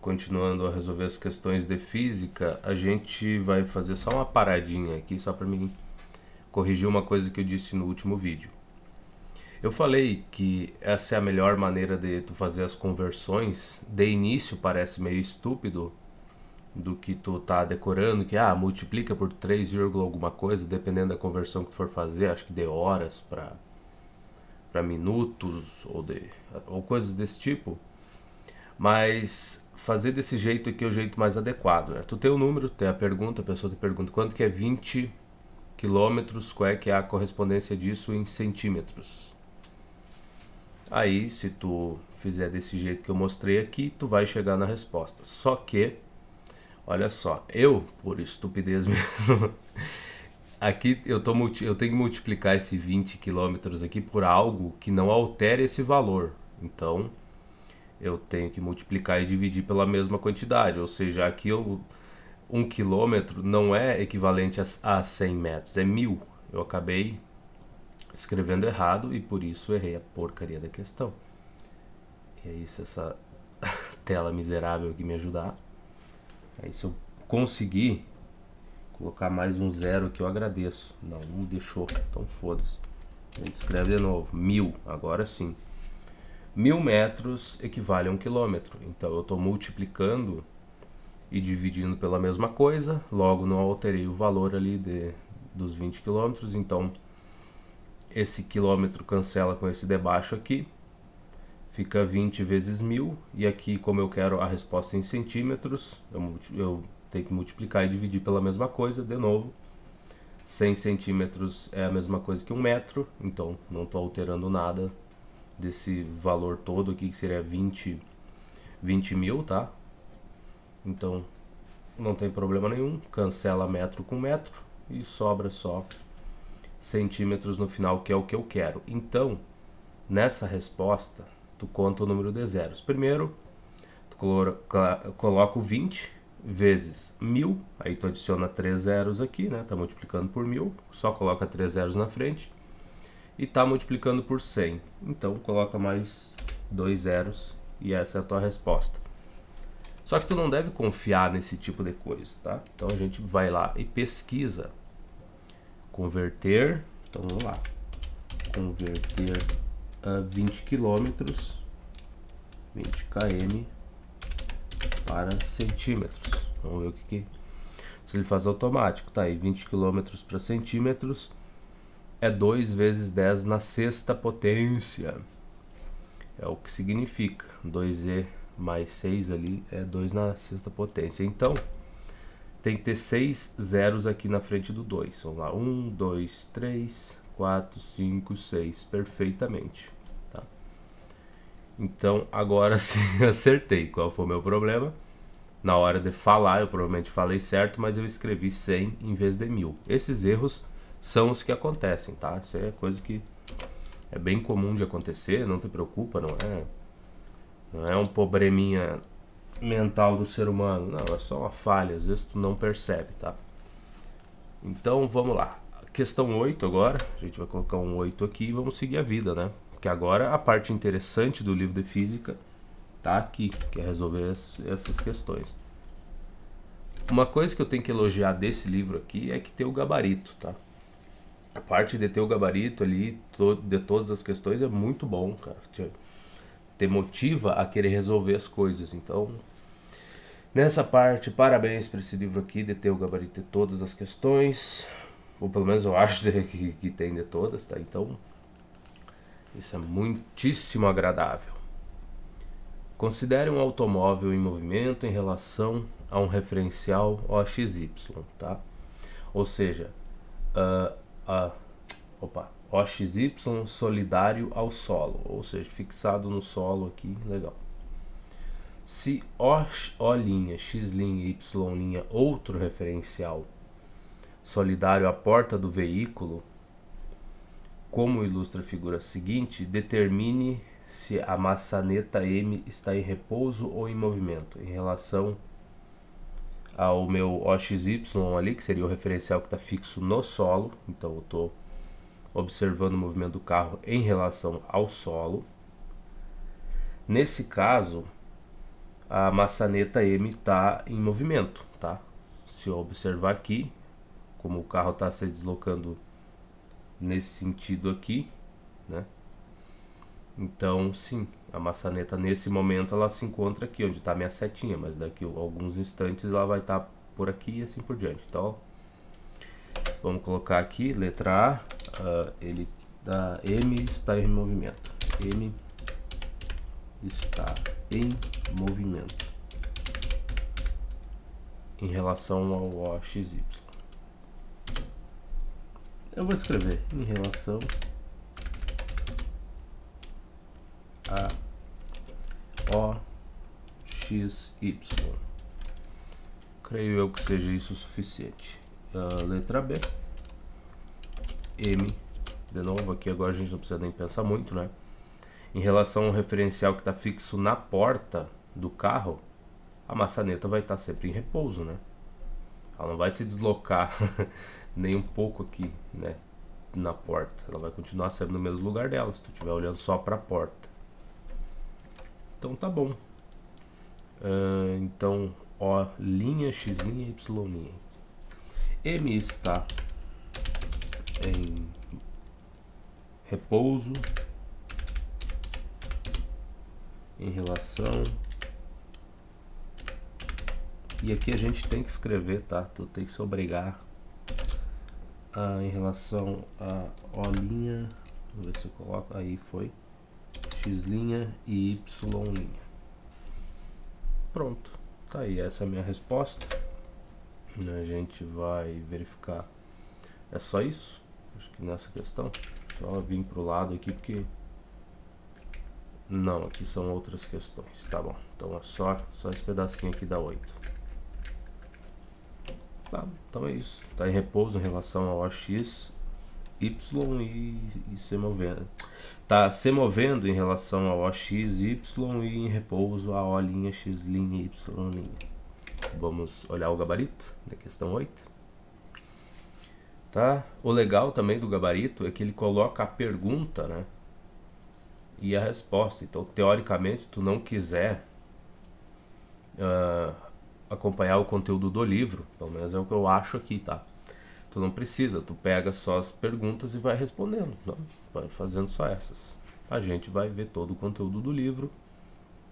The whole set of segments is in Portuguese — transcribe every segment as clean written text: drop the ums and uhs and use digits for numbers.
continuando a resolver as questões de física, a gente vai fazer só uma paradinha aqui, só para mim corrigir uma coisa que eu disse no último vídeo. Eu falei que essa é a melhor maneira de tu fazer as conversões. De início parece meio estúpido, do que tu tá decorando, que multiplica por 3, alguma coisa, dependendo da conversão que tu for fazer, acho que de horas para minutos ou coisas desse tipo. Mas fazer desse jeito aqui é o jeito mais adequado, né? Tu tem o número, tem a pergunta, a pessoa te pergunta quanto que é 20 quilômetros, qual é que é a correspondência disso em centímetros. Aí, se tu fizer desse jeito que eu mostrei aqui, tu vai chegar na resposta. Só que, olha só, eu, por estupidez mesmo, aqui eu tenho que multiplicar esse 20 quilômetros aqui por algo que não altere esse valor. Então, eu tenho que multiplicar e dividir pela mesma quantidade. Ou seja, aqui 1 quilômetro não é equivalente a 100 metros, é 1000. Eu acabei escrevendo errado e por isso errei a porcaria da questão. E aí, se essa tela miserável aqui me ajudar, aí se eu conseguir colocar mais um zero aqui, eu agradeço. Não deixou, então foda-se. A gente escreve de novo, 1000, agora sim. 1000 metros equivale a 1 quilômetro. Então eu estou multiplicando e dividindo pela mesma coisa, logo não alterei o valor ali dos 20 quilômetros, então esse quilômetro cancela com esse de baixo aqui, fica 20 vezes 1000, e aqui, como eu quero a resposta em centímetros, eu tenho que multiplicar e dividir pela mesma coisa, de novo. 100 centímetros é a mesma coisa que 1 metro, então não estou alterando nada desse valor todo aqui, que seria 20 mil, tá? Então não tem problema nenhum, cancela metro com metro e sobra só centímetros no final, que é o que eu quero. Então, nessa resposta, tu conta o número de zeros. Primeiro, tu coloca o 20 vezes 1000, aí tu adiciona 3 zeros aqui, né? Tá multiplicando por 1000, só coloca 3 zeros na frente. E tá multiplicando por 100. Então, coloca mais 2 zeros e essa é a tua resposta. Só que tu não deve confiar nesse tipo de coisa, tá? Então a gente vai lá e pesquisa. Converter, então vamos lá. Converter a 20 quilômetros, 20 km para centímetros. Vamos ver o que se ele faz automático. Tá aí, 20 quilômetros para centímetros é 2 vezes 10 na sexta potência. É o que significa 2e mais 6 ali é 2 na sexta potência. Então, tem que ter 6 zeros aqui na frente do 2. Vamos lá, 1, 2, 3, 4, 5, 6, perfeitamente. Tá? Então, agora sim, acertei. Qual foi o meu problema? Na hora de falar, eu provavelmente falei certo, mas eu escrevi 100 em vez de 1000. Esses erros são os que acontecem, tá? Isso é coisa que é bem comum de acontecer, não te preocupa, não é um probleminha mental do ser humano, não, é só uma falha, às vezes tu não percebe, tá? Então vamos lá, questão 8 agora, a gente vai colocar um 8 aqui e vamos seguir a vida, né? Porque agora a parte interessante do livro de física tá aqui, que é resolver essas questões. Uma coisa que eu tenho que elogiar desse livro aqui é que tem o gabarito, tá? A parte de ter o gabarito ali, de todas as questões, é muito bom, cara. Te motiva a querer resolver as coisas. Então, nessa parte, parabéns para esse livro aqui, de ter o gabarito de todas as questões. Ou pelo menos eu acho que tem de todas, tá? Então, isso é muitíssimo agradável. Considere um automóvel em movimento em relação a um referencial OXY, tá? Ou seja, OXY solidário ao solo, ou seja, fixado no solo aqui, legal. Se O', X', Y', outro referencial solidário à porta do veículo, como ilustra a figura seguinte, determine se a maçaneta M está em repouso ou em movimento, em relação ao meu OXY ali, que seria o referencial que está fixo no solo, então eu estou observando o movimento do carro em relação ao solo. Nesse caso, a maçaneta M está em movimento, tá? Se eu observar aqui, como o carro está se deslocando nesse sentido aqui, né? Então, sim, a maçaneta nesse momento ela se encontra aqui onde está a minha setinha, mas daqui a alguns instantes ela vai estar por aqui e assim por diante. Então, vamos colocar aqui, letra A, M está em movimento. M está em movimento em relação ao OXY. Eu vou escrever em relação a OXY. Creio eu que seja isso o suficiente. Letra B. M. De novo, aqui agora a gente não precisa nem pensar muito, né? Em relação ao referencial que está fixo na porta do carro, a maçaneta vai estar sempre em repouso, né? Ela não vai se deslocar nem um pouco aqui, né? Na porta. Ela vai continuar sempre no mesmo lugar dela, se tu estiver olhando só para a porta. Então tá bom. Então, O', X', Y'. M está em repouso em relação, e aqui a gente tem que escrever, tá? Tu tem que se obrigar em relação a O', vamos ver se eu coloco, aí foi X' e Y'. Pronto, tá aí, essa é a minha resposta. A gente vai verificar, é só isso, acho que nessa questão, só vim pro lado aqui porque não, aqui são outras questões, tá bom, então é só esse pedacinho aqui dá 8. Tá, então é isso, tá em repouso em relação ao OX, Y e se movendo. Tá se movendo em relação ao OX, Y e em repouso a O', X', Y'. Vamos olhar o gabarito da questão 8. Tá? O legal também do gabarito é que ele coloca a pergunta, né? E a resposta. Então, teoricamente, se tu não quiser acompanhar o conteúdo do livro, pelo menos é o que eu acho aqui, tá? Tu não precisa, tu pega só as perguntas e vai respondendo, não? Vai fazendo só essas. A gente vai ver todo o conteúdo do livro,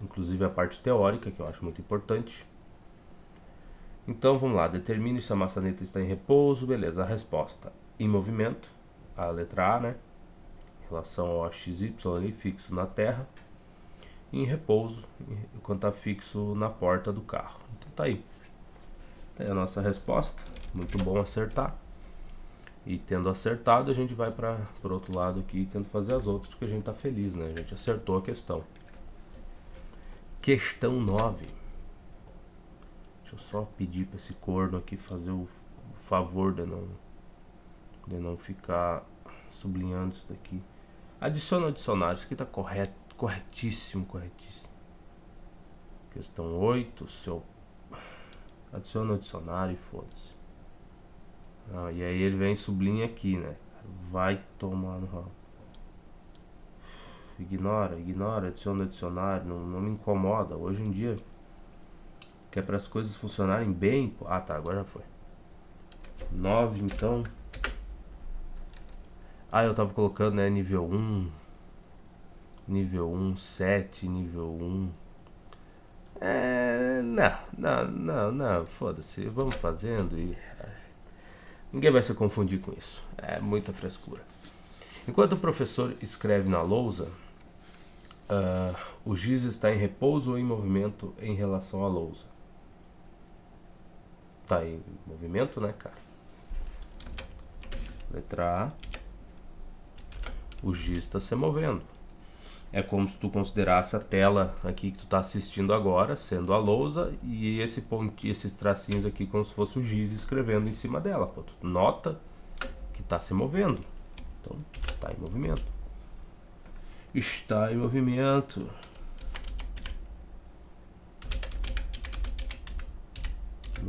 inclusive a parte teórica, que eu acho muito importante. Então vamos lá, determine se a maçaneta está em repouso, beleza, a resposta em movimento, a letra A, né? Em relação ao XY ali, fixo na terra, e em repouso, enquanto está fixo na porta do carro. Então tá aí. Tá aí a nossa resposta, muito bom acertar. E tendo acertado, a gente vai para o outro lado aqui e tenta fazer as outras, porque a gente tá feliz, né? A gente acertou a questão. Questão 9. Deixa eu só pedir para esse corno aqui fazer o favor de não ficar sublinhando isso daqui. Adiciona o dicionário, isso aqui tá correto, corretíssimo. Questão 8, adiciona o dicionário e foda-se. E aí ele vem e sublinha aqui, né? Vai tomar no rabo. Ignora, adiciona o dicionário, não me incomoda. Hoje em dia, que é para as coisas funcionarem bem. Ah tá, agora já foi. 9 então. Eu tava colocando, né, nível 1, 7, nível 1. Não, foda-se, vamos fazendo e ninguém vai se confundir com isso. É muita frescura. Enquanto o professor escreve na lousa, o giz está em repouso ou em movimento em relação à lousa? Tá em movimento, né, cara? Letra A. O giz está se movendo. É como se tu considerasse a tela aqui que tu tá assistindo agora, sendo a lousa, e esse pontinho, esses tracinhos aqui como se fosse o giz escrevendo em cima dela. Pô, tu nota que tá se movendo. Então, está em movimento. Está em movimento.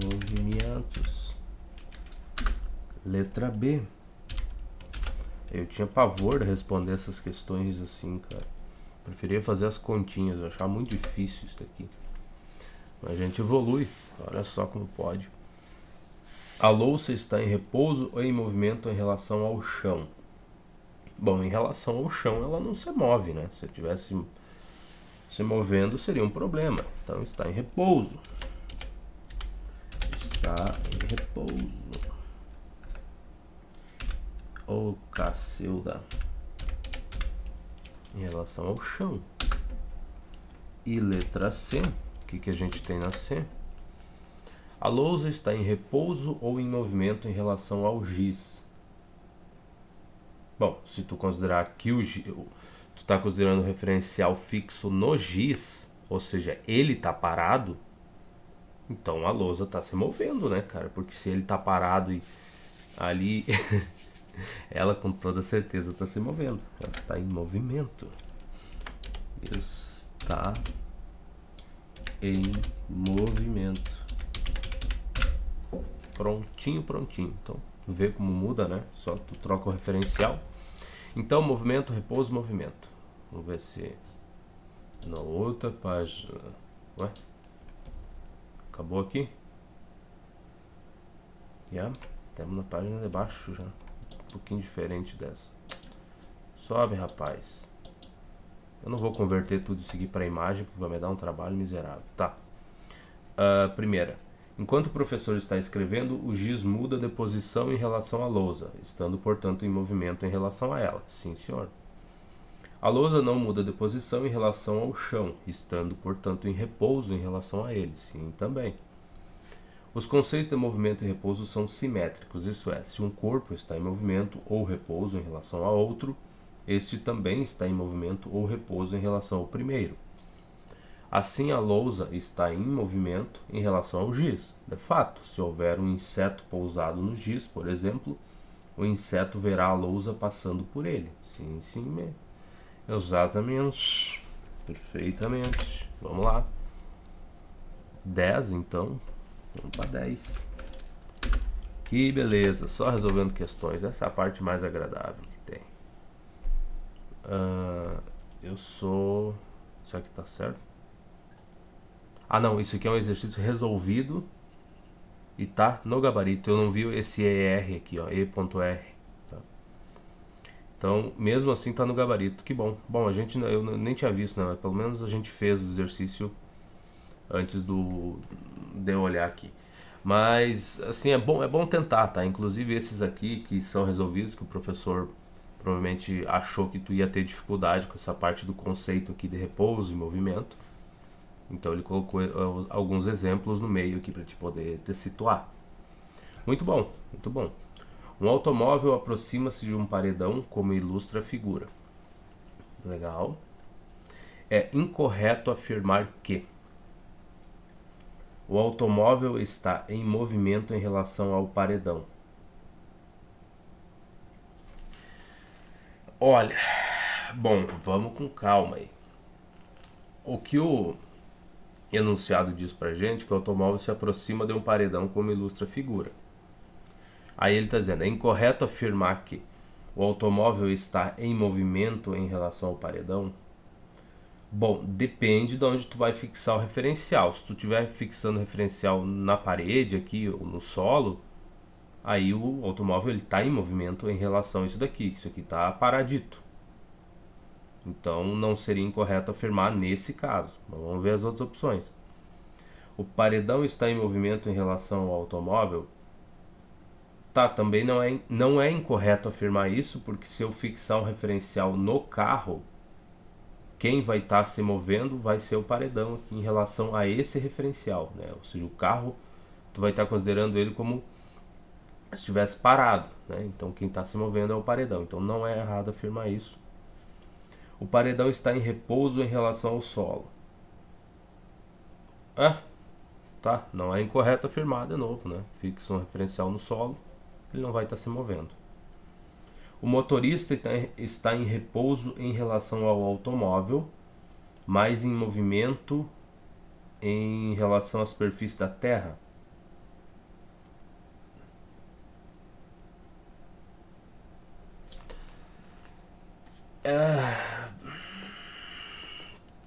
Movimentos. Letra B. Eu tinha pavor de responder essas questões assim, cara. Preferia fazer as continhas, eu achava muito difícil isso daqui. A gente evolui. Olha só como pode. A louça está em repouso ou em movimento em relação ao chão? Bom, em relação ao chão ela não se move, né? Se estivesse se movendo seria um problema. Então está em repouso. Está em repouso. Ô, Cacilda. Em relação ao chão. E letra C. O que a gente tem na C? A lousa está em repouso ou em movimento em relação ao giz? Bom, se tu considerar que tu está considerando o referencial fixo no giz, ou seja, ele está parado, então a lousa está se movendo, né, cara? Porque se ele está parado e ali, ela com toda certeza está se movendo. Ela está em movimento. Está em movimento. Prontinho, prontinho. Então, vê como muda, né? Só tu troca o referencial. Então, movimento, repouso, movimento. Vamos ver se na outra página. Ué? Acabou aqui? Já. Estamos na página de baixo já. Um pouquinho diferente dessa. Sobe, rapaz. Eu não vou converter tudo isso aqui para imagem, porque vai me dar um trabalho miserável. Tá. Primeira. Enquanto o professor está escrevendo, o giz muda de posição em relação à lousa, estando, portanto, em movimento em relação a ela. Sim, senhor. A lousa não muda de posição em relação ao chão, estando, portanto, em repouso em relação a ele. Sim, também. Os conceitos de movimento e repouso são simétricos, isso é, se um corpo está em movimento ou repouso em relação a outro, este também está em movimento ou repouso em relação ao primeiro. Assim, a lousa está em movimento em relação ao giz. De fato, se houver um inseto pousado no giz, por exemplo, o inseto verá a lousa passando por ele. Sim, sim, exatamente. Perfeitamente. Vamos lá. 10, então. Vamos para 10. Que beleza. Só resolvendo questões. Essa é a parte mais agradável que tem. Eu sou... Isso aqui tá certo? Ah, não, isso aqui é um exercício resolvido e tá no gabarito. Eu não vi esse ER aqui, ó, E.R. Tá? Então, mesmo assim tá no gabarito. Que bom. Bom, eu nem tinha visto, né? Mas pelo menos a gente fez o exercício antes de eu olhar aqui. Mas, assim, é bom tentar, tá? Inclusive esses aqui que são resolvidos, que o professor provavelmente achou que tu ia ter dificuldade com essa parte do conceito aqui de repouso e movimento. Então ele colocou alguns exemplos no meio aqui para te poder te situar. Muito bom, muito bom. Um automóvel aproxima-se de um paredão, como ilustra a figura. Legal. É incorreto afirmar que o automóvel está em movimento em relação ao paredão. Olha, bom, vamos com calma aí. O que o enunciado diz pra gente que o automóvel se aproxima de um paredão, como ilustra a figura. Aí ele está dizendo, é incorreto afirmar que o automóvel está em movimento em relação ao paredão? Bom, depende de onde tu vai fixar o referencial. Se tu estiver fixando o referencial na parede aqui ou no solo, aí o automóvel está em movimento em relação a isso daqui. Isso aqui está paradito. Então não seria incorreto afirmar nesse caso. Vamos ver as outras opções. O paredão está em movimento em relação ao automóvel? Tá, também não é incorreto afirmar isso, porque se eu fixar um referencial no carro, quem vai estar se movendo vai ser o paredão aqui em relação a esse referencial, né? Ou seja, o carro, tu vai estar considerando ele como se estivesse parado, né? Então quem está se movendo é o paredão. Então não é errado afirmar isso. O paredão está em repouso em relação ao solo. Tá, não é incorreto afirmar de novo, né? Fixa um referencial no solo, ele não vai estar se movendo. O motorista está em repouso em relação ao automóvel, mas em movimento em relação à superfície da terra.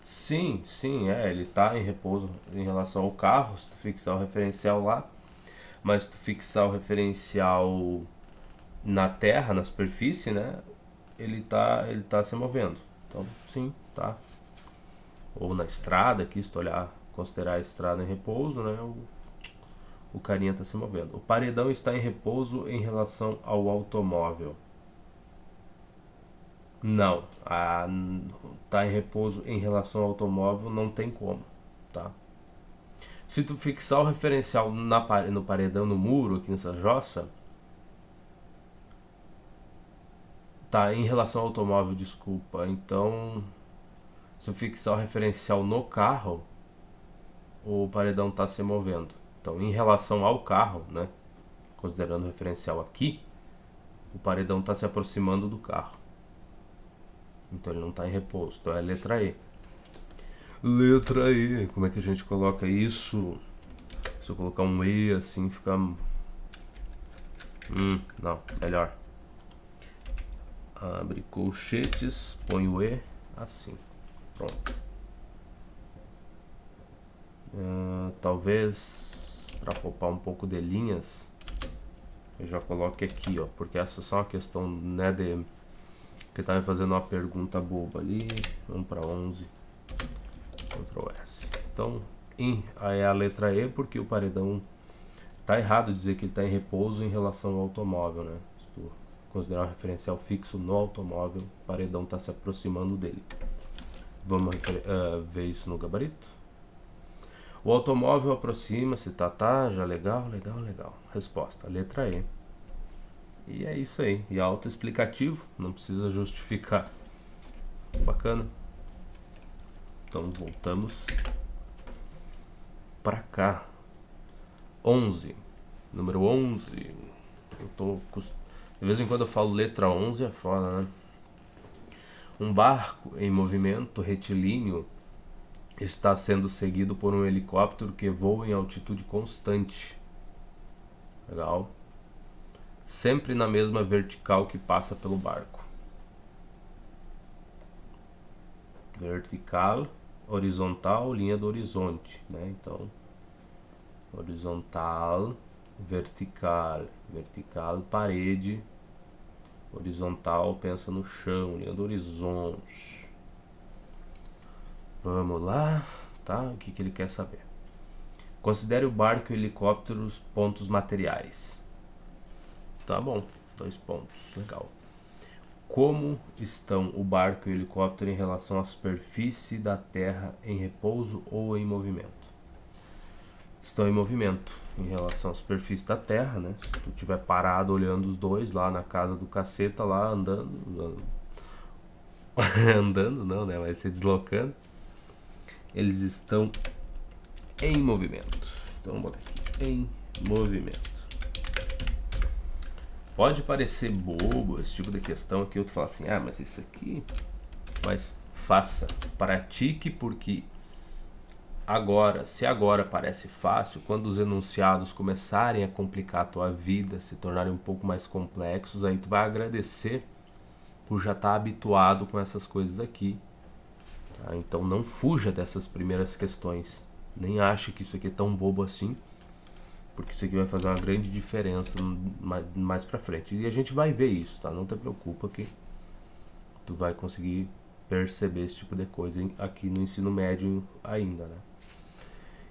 Sim Sim, sim, ele está em repouso em relação ao carro, se tu fixar o referencial lá, mas se tu fixar o referencial na terra, na superfície, né, ele tá se movendo. Então, sim, tá. Ou na estrada aqui, se tu olhar, considerar a estrada em repouso, né, o carinha está se movendo. O paredão está em repouso em relação ao automóvel. Não, tá em repouso em relação ao automóvel, não tem como, tá? Se tu fixar o referencial no paredão, no muro, aqui nessa jossa, tá em relação ao automóvel, desculpa. Então, se eu fixar o referencial no carro, o paredão tá se movendo. Então, em relação ao carro, né, considerando o referencial aqui, o paredão tá se aproximando do carro. Então ele não tá em repouso. Então é a letra E. Letra E. Como é que a gente coloca isso? Se eu colocar um E assim, fica... não, melhor. Abre colchetes, põe o E assim. Pronto. Talvez, para poupar um pouco de linhas, eu já coloque aqui, ó. Porque essa é só uma questão, né, de... que tá me fazendo uma pergunta boba ali. Vamos para 11. Ctrl S. Então, aí é a letra E, porque o paredão tá errado dizer que ele está em repouso em relação ao automóvel, né? Se tu considerar um referencial fixo no automóvel, o paredão está se aproximando dele. Vamos ver isso no gabarito. O automóvel aproxima-se, tá, já legal. Resposta, letra E. E é isso aí, e autoexplicativo, não precisa justificar. Bacana. Então voltamos pra cá. 11. Número 11. De vez em quando eu falo letra 11, é foda, né? Um barco em movimento retilíneo está sendo seguido por um helicóptero que voa em altitude constante. Legal. Sempre na mesma vertical que passa pelo barco. Vertical, horizontal, linha do horizonte, né? Então, horizontal, vertical, parede, horizontal, pensa no chão, linha do horizonte. Vamos lá, tá? O que ele quer saber? Considere o barco e o helicóptero os pontos materiais. Tá bom, 2 pontos, legal. Como estão o barco e o helicóptero em relação à superfície da Terra em repouso ou em movimento? Estão em movimento em relação à superfície da Terra, né? Se tu estiver parado olhando os dois lá na casa do caceta, lá andando andando não, né? Vai se deslocando. Eles estão em movimento. Então vamos botar aqui, em movimento. Pode parecer bobo esse tipo de questão aqui, eu falo assim, mas isso aqui... Mas faça, pratique, porque agora, se agora parece fácil, quando os enunciados começarem a complicar a tua vida, se tornarem um pouco mais complexos, aí tu vai agradecer por já estar habituado com essas coisas aqui. Tá? Então não fuja dessas primeiras questões, nem ache que isso aqui é tão bobo assim, porque isso aqui vai fazer uma grande diferença mais pra frente. E a gente vai ver isso, tá? Não te preocupa que tu vai conseguir perceber esse tipo de coisa aqui no ensino médio ainda, né?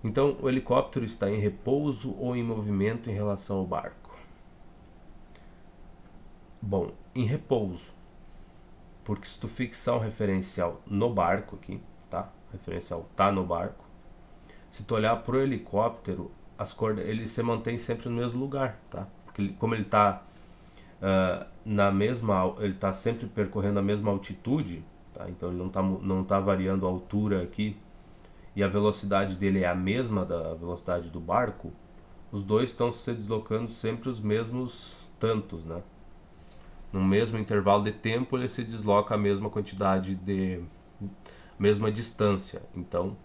Então, o helicóptero está em repouso ou em movimento em relação ao barco? Bom, em repouso. Porque se tu fixar um referencial no barco aqui, tá? O referencial tá no barco. Se tu olhar pro helicóptero, ele se mantém sempre no mesmo lugar, tá? Porque como ele tá ele tá sempre percorrendo a mesma altitude, tá? Então ele não tá variando a altura aqui, e a velocidade dele é a mesma da velocidade do barco. Os dois estão se deslocando sempre os mesmos tantos, né? No mesmo intervalo de tempo ele se desloca a mesma quantidade mesma distância. Então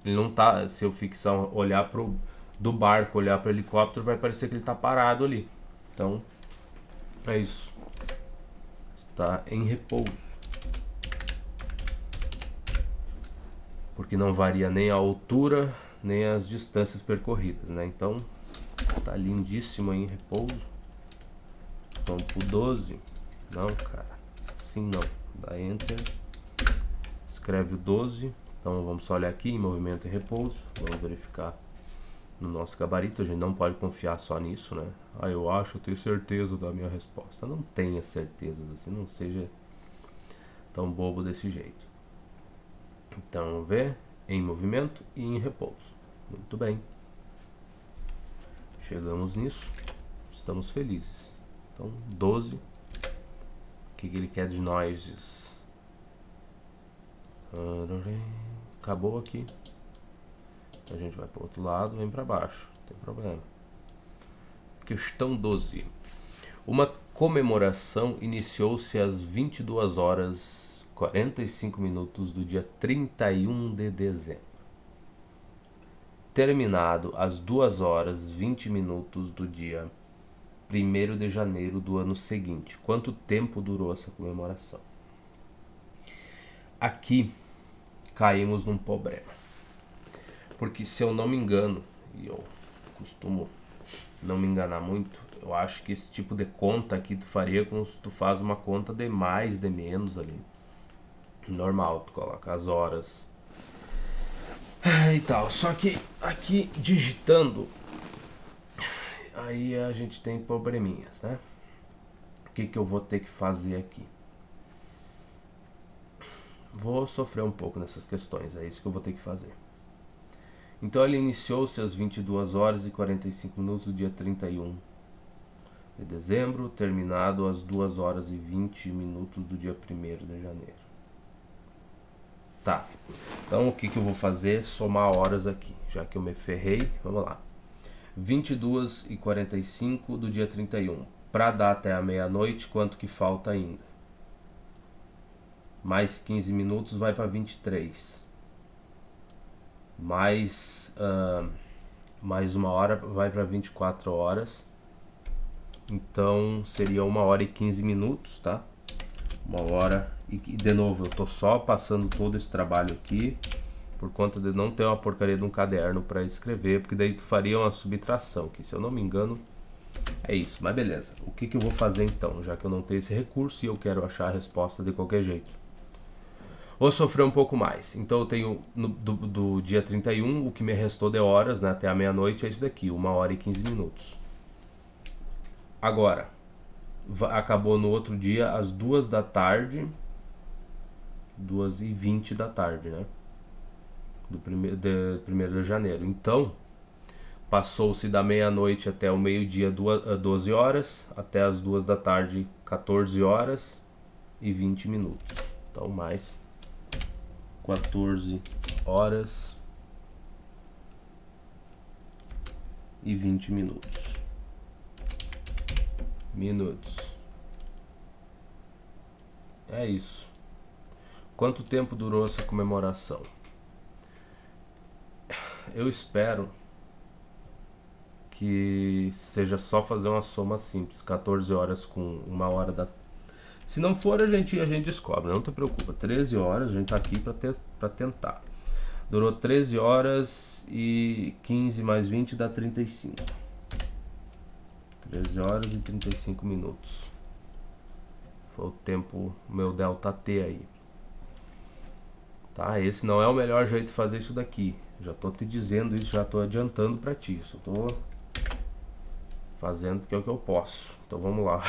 ele não tá, se eu fixar, olhar do barco, olhar para o helicóptero, vai parecer que ele está parado ali. Então é isso, está em repouso. porque não varia nem a altura, nem as distâncias percorridas, né? Então, tá lindíssimo aí em repouso. Vamos pro 12. Não, cara, assim não. Dá Enter. Escreve o 12. Então, vamos só olhar aqui em movimento e repouso. Vamos verificar no nosso gabarito. A gente não pode confiar só nisso, né? Ah, eu tenho certeza da minha resposta. Não tenha certezas assim, não seja tão bobo desse jeito. Então, vamos ver em movimento e em repouso. Muito bem. Chegamos nisso. Estamos felizes. Então, 12. O que ele quer de nós? Acabou aqui. A gente vai para o outro lado, vem para baixo. Não tem problema. Questão 12. Uma comemoração iniciou-se às 22 horas 45 minutos do dia 31 de dezembro. Terminado às 2 horas 20 minutos do dia 1º de janeiro do ano seguinte. Quanto tempo durou essa comemoração? Aqui caímos num problema. Porque se eu não me engano, e eu costumo não me enganar muito, eu acho que esse tipo de conta aqui tu faria como se tu faz uma conta de mais, de menos ali. Normal, tu coloca as horas e tal. Só que aqui digitando, aí a gente tem probleminhas, né? O que eu vou ter que fazer aqui? Vou sofrer um pouco nessas questões, é isso que eu vou ter que fazer. Então ele iniciou-se às 22 horas e 45 minutos do dia 31 de dezembro, terminado às 2 horas e 20 minutos do dia 1º de janeiro. Tá, então o que eu vou fazer? Somar horas aqui, já que eu me ferrei, vamos lá. 22 e 45 do dia 31, para dar até a meia-noite, quanto que falta ainda? Mais 15 minutos vai para 23. Mais 1 hora vai para 24 horas. Então seria 1 hora e 15 minutos, tá? 1 hora e de novo eu tô só passando todo esse trabalho aqui por conta de não ter uma porcaria de um caderno para escrever, porque daí tu faria uma subtração, que se eu não me engano é isso, mas beleza. O que eu vou fazer então, já que eu não tenho esse recurso e eu quero achar a resposta de qualquer jeito? Vou sofrer um pouco mais. Então eu tenho do dia 31, o que me restou de horas, né, até a meia-noite é isso daqui, 1 hora e 15 minutos. Agora, acabou no outro dia às 2 da tarde, 2h20 da tarde, né? Do 1º de janeiro. Então, passou-se da meia-noite até o meio-dia 12 horas, até as 2 da tarde 14 horas e 20 minutos. Então, mais 14 horas e 20 minutos. É isso. Quanto tempo durou essa comemoração? Eu espero que seja só fazer uma soma simples. 14 horas com 1 hora da... Se não for, a gente descobre, não te preocupa. 13 horas, a gente tá aqui para tentar. Durou 13 horas e 15 mais 20 dá 35. 13 horas e 35 minutos. Foi o tempo, meu delta T aí. Tá, esse não é o melhor jeito de fazer isso daqui. Já tô te dizendo isso, já tô adiantando pra ti. Só tô fazendo porque é o que eu posso. Então vamos lá.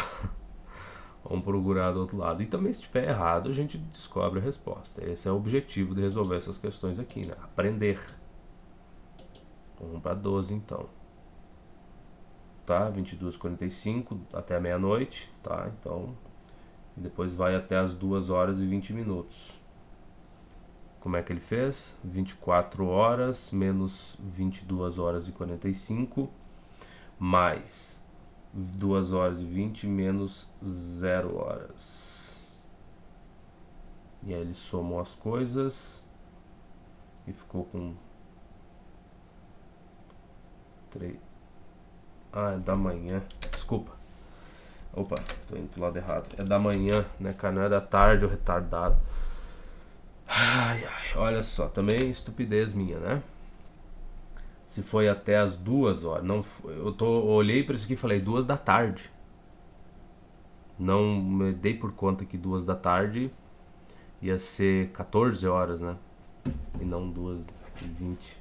Vamos procurar do outro lado. E também se estiver errado, a gente descobre a resposta. Esse é o objetivo de resolver essas questões aqui, né? Aprender. Vamos para 12 então. Tá, 22h45 até meia-noite, tá? Então, e depois vai até as 2 horas e 20 minutos. Como é que ele fez? 24 horas menos 22 horas e 45 mais 2 horas e 20 menos 0 horas. E aí ele somou as coisas e ficou com 3. Ah, é da manhã. Desculpa. Opa, tô indo pro lado errado. É da manhã, né, cara? Não é da tarde, o retardado. Ai, ai, olha só, também estupidez minha, né? Se foi até as 2 horas, não foi, olhei para isso aqui e falei 2 da tarde. Não me dei por conta que 2 da tarde ia ser 14 horas, né? E não 2h20.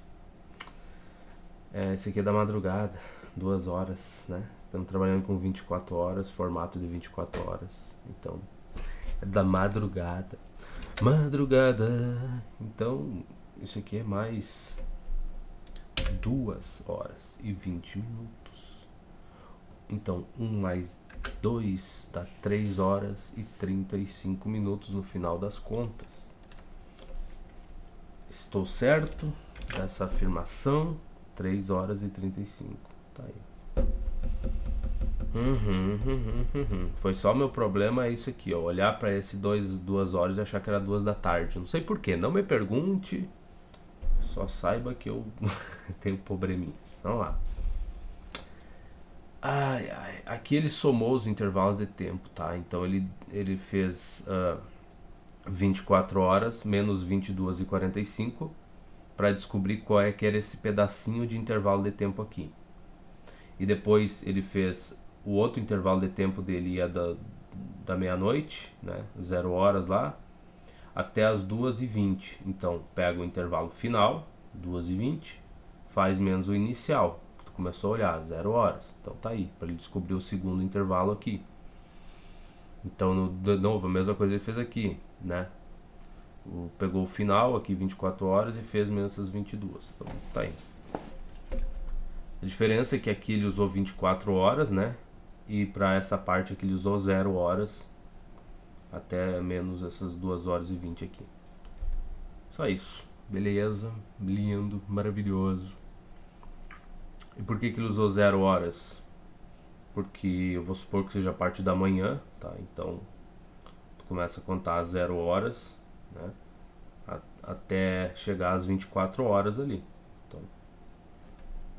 Esse aqui é da madrugada, 2 horas, né? Estamos trabalhando com 24 horas, formato de 24 horas. Então, é da madrugada. Madrugada. Então, isso aqui é mais 2 horas e 20 minutos. Então, 1 mais 2 dá 3 horas e 35 minutos no final das contas. Estou certo nessa afirmação? 3 horas e 35. Tá aí. Foi só meu problema, é isso aqui, ó. Olhar pra esse 2 horas e achar que era 2 da tarde. Não sei porquê, não me pergunte. Só saiba que eu tenho probleminhas. Vamos lá. Ai, ai. Aqui ele somou os intervalos de tempo, tá? Então ele fez 24 horas menos 22 e 45 para descobrir qual é que era esse pedacinho de intervalo de tempo aqui. E depois ele fez o outro intervalo de tempo dele ia da meia-noite, né? 0 horas lá, até as 2h20. Então pega o intervalo final, 2h20, faz menos o inicial, que tu começou a olhar, 0 horas. Então tá aí, para ele descobrir o segundo intervalo aqui. Então, de novo, a mesma coisa ele fez aqui, né? Pegou o final aqui, 24 horas, e fez menos essas 22. Então tá aí. A diferença é que aqui ele usou 24 horas, né? E para essa parte aqui ele usou 0 horas, até menos essas 2 horas e 20 aqui. Só isso. Beleza, lindo, maravilhoso. E por que ele usou 0 horas? Porque eu vou supor que seja a parte da manhã, tá? Então, tu começa a contar 0 horas, né? Até chegar às 24 horas ali. Então,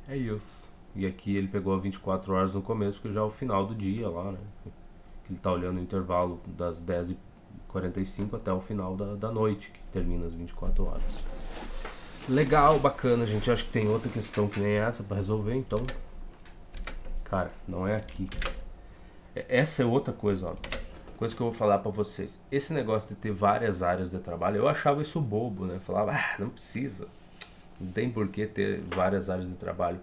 é isso. E aqui ele pegou 24 horas no começo, que já é o final do dia lá, né? Que ele tá olhando o intervalo das 10h45 até o final da noite, que termina às 24 horas. Legal, bacana, gente. Acho que tem outra questão que nem essa pra resolver, então... Cara, não é aqui. Essa é outra coisa, ó. Coisa que eu vou falar pra vocês. Esse negócio de ter várias áreas de trabalho, eu achava isso bobo, né? Falava, não precisa. Não tem por que ter várias áreas de trabalho.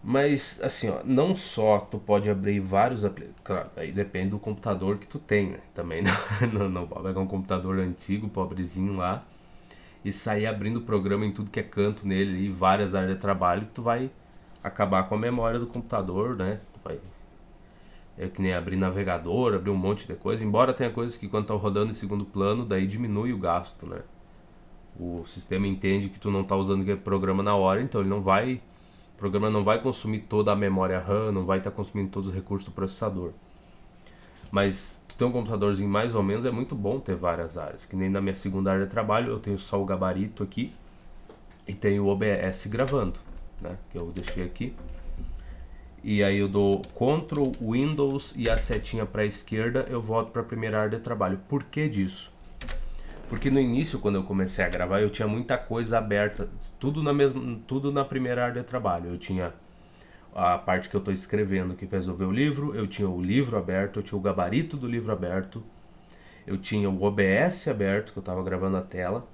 Mas, assim, ó, não só tu pode abrir vários... Claro, aí depende do computador que tu tem, né? Também não pode pegar um computador antigo, pobrezinho lá, e sair abrindo programa em tudo que é canto nele, e várias áreas de trabalho, tu vai acabar com a memória do computador, né? É que nem abrir navegador, abrir um monte de coisa, embora tenha coisas que quando tá rodando em segundo plano, daí diminui o gasto, né? O sistema entende que tu não tá usando aquele programa na hora, então ele não vai... O programa não vai consumir toda a memória RAM, não vai estar consumindo todos os recursos do processador. Mas tu tem um computadorzinho mais ou menos, é muito bom ter várias áreas. Que nem na minha segunda área de trabalho, eu tenho só o gabarito aqui e tenho o OBS gravando, né? Que eu deixei aqui. E aí eu dou Ctrl, Windows e a setinha para a esquerda, eu volto para a primeira área de trabalho. Por que disso? Porque no início, quando eu comecei a gravar, eu tinha muita coisa aberta, tudo na primeira área de trabalho. Eu tinha a parte que eu estou escrevendo, que resolver o livro, eu tinha o livro aberto, eu tinha o gabarito do livro aberto, eu tinha o OBS aberto, que eu estava gravando a tela.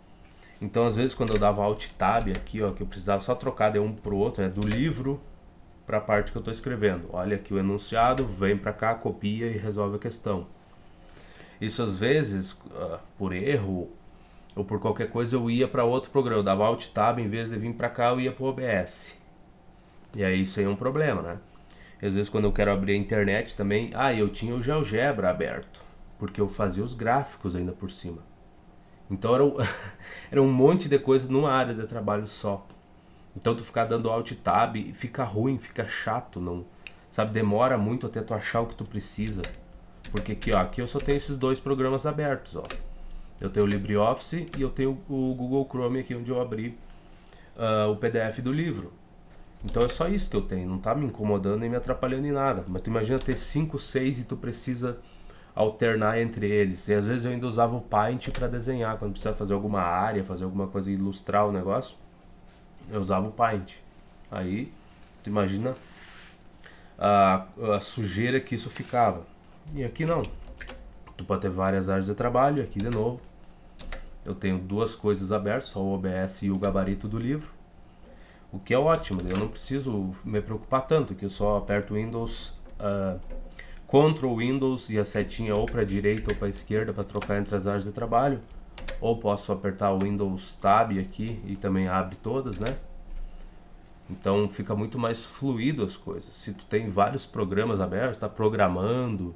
Então, às vezes, quando eu dava Alt Tab aqui, ó, que eu precisava só trocar de um pro outro, do livro para a parte que eu estou escrevendo. Olha aqui o enunciado, vem para cá, copia e resolve a questão. Isso às vezes, por erro ou por qualquer coisa, eu ia para outro programa. Eu dava Alt Tab, em vez de vir para cá, eu ia para o OBS. E aí isso aí é um problema, né? E às vezes quando eu quero abrir a internet também, eu tinha o GeoGebra aberto, porque eu fazia os gráficos ainda por cima. Então era um monte de coisa numa área de trabalho só. Então tu ficar dando Alt Tab fica ruim, fica chato, não, sabe? Demora muito até tu achar o que tu precisa. Porque aqui, ó, aqui eu só tenho esses dois programas abertos, ó. Eu tenho o LibreOffice e eu tenho o Google Chrome aqui onde eu abri o PDF do livro. Então é só isso que eu tenho, não tá me incomodando nem me atrapalhando em nada. Mas tu imagina ter 5, 6 e tu precisa alternar entre eles. E às vezes eu ainda usava o Paint para desenhar, quando precisava fazer alguma área, fazer alguma coisa, ilustrar o negócio, eu usava o Paint. Aí, tu imagina a sujeira que isso ficava. E aqui não. Tu pode ter várias áreas de trabalho. Aqui de novo eu tenho duas coisas abertas, só o OBS e o gabarito do livro, o que é ótimo. Eu não preciso me preocupar tanto, que eu só aperto Windows, Ctrl Windows e a setinha ou para a direita ou para a esquerda para trocar entre as áreas de trabalho, ou posso apertar o Windows Tab aqui e também abre todas, né? Então fica muito mais fluido as coisas. Se tu tem vários programas abertos, está programando,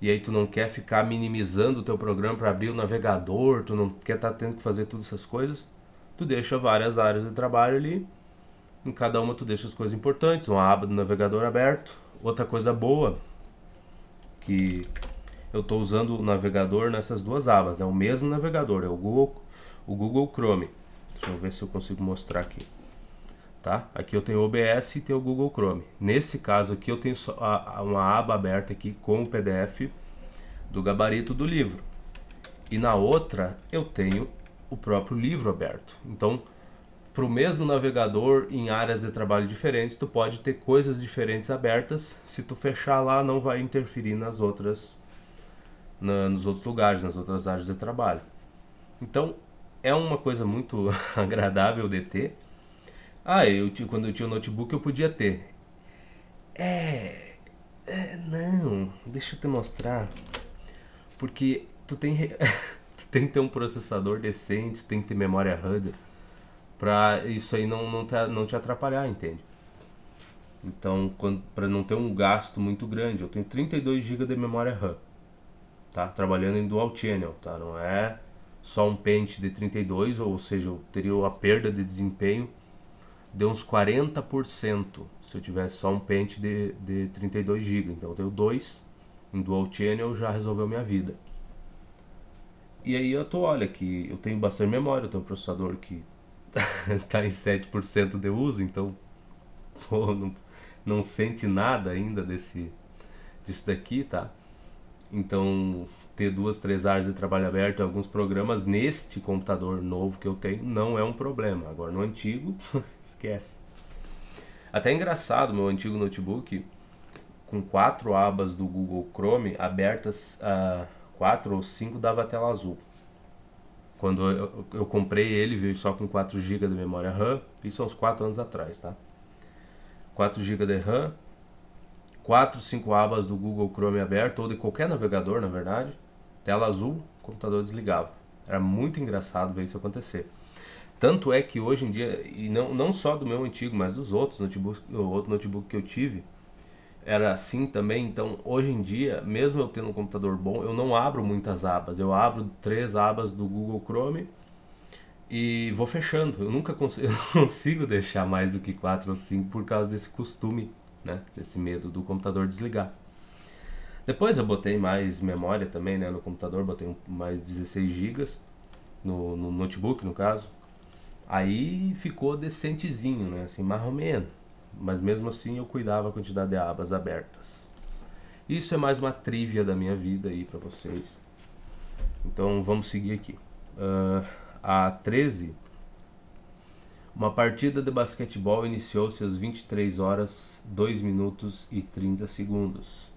e aí tu não quer ficar minimizando o teu programa para abrir o navegador, tu não quer estar tendo que fazer todas essas coisas, tu deixa várias áreas de trabalho ali, em cada uma tu deixa as coisas importantes, uma aba do navegador aberto. Outra coisa boa, que eu estou usando o navegador nessas duas abas, é o mesmo navegador, é o Google Chrome. Deixa eu ver se eu consigo mostrar aqui. Tá? Aqui eu tenho o OBS e tenho o Google Chrome. Nesse caso aqui eu tenho só uma aba aberta aqui com o PDF do gabarito do livro. E na outra eu tenho o próprio livro aberto. Então, para o mesmo navegador, em áreas de trabalho diferentes, tu pode ter coisas diferentes abertas. Se tu fechar lá, não vai interferir nas outras, nos outros lugares, nas outras áreas de trabalho. Então, é uma coisa muito agradável de ter. Quando eu tinha o notebook eu podia ter. Não, deixa eu te mostrar. Porque tu tem que ter um processador decente, tem que ter memória RAM pra isso aí não te atrapalhar, entende? Então, para não ter um gasto muito grande, eu tenho 32 GB de memória RAM, tá? Trabalhando em Dual Channel, tá? Não é só um pente de 32, ou seja, eu teria a perda de desempenho de uns 40% se eu tivesse só um pente de 32 GB. Então eu tenho 2 em Dual Channel, já resolveu minha vida. E aí olha que eu tenho bastante memória, eu tenho um processador que tá em 7% de uso, então pô, não sente nada ainda disso daqui, tá? Então ter 2, 3 áreas de trabalho aberto e alguns programas neste computador novo que eu tenho não é um problema. Agora no antigo, esquece. Até é engraçado, meu antigo notebook, com 4 abas do Google Chrome abertas, 4 ou 5 dava tela azul. Quando eu comprei ele, veio só com 4 GB de memória RAM, isso há uns 4 anos atrás, tá? 4 GB de RAM, 4, 5 abas do Google Chrome aberto, ou de qualquer navegador, na verdade, tela azul, o computador desligava. Era muito engraçado ver isso acontecer. Tanto é que hoje em dia, e não só do meu antigo, mas dos outros notebooks, o outro notebook que eu tive, era assim também. Então hoje em dia, mesmo eu tendo um computador bom, eu não abro muitas abas. Eu abro 3 abas do Google Chrome e vou fechando. Eu nunca eu não consigo deixar mais do que 4 ou 5 por causa desse costume, né? Desse medo do computador desligar. Depois eu botei mais memória também, né, no computador, botei mais 16 GB no notebook, no caso. Aí ficou decentezinho, né, assim, mais ou menos. Mas mesmo assim eu cuidava a quantidade de abas abertas. Isso é mais uma trivia da minha vida aí pra vocês. Então vamos seguir aqui. A 13. Uma partida de basquetebol iniciou-se às 23 horas, 2 minutos e 30 segundos.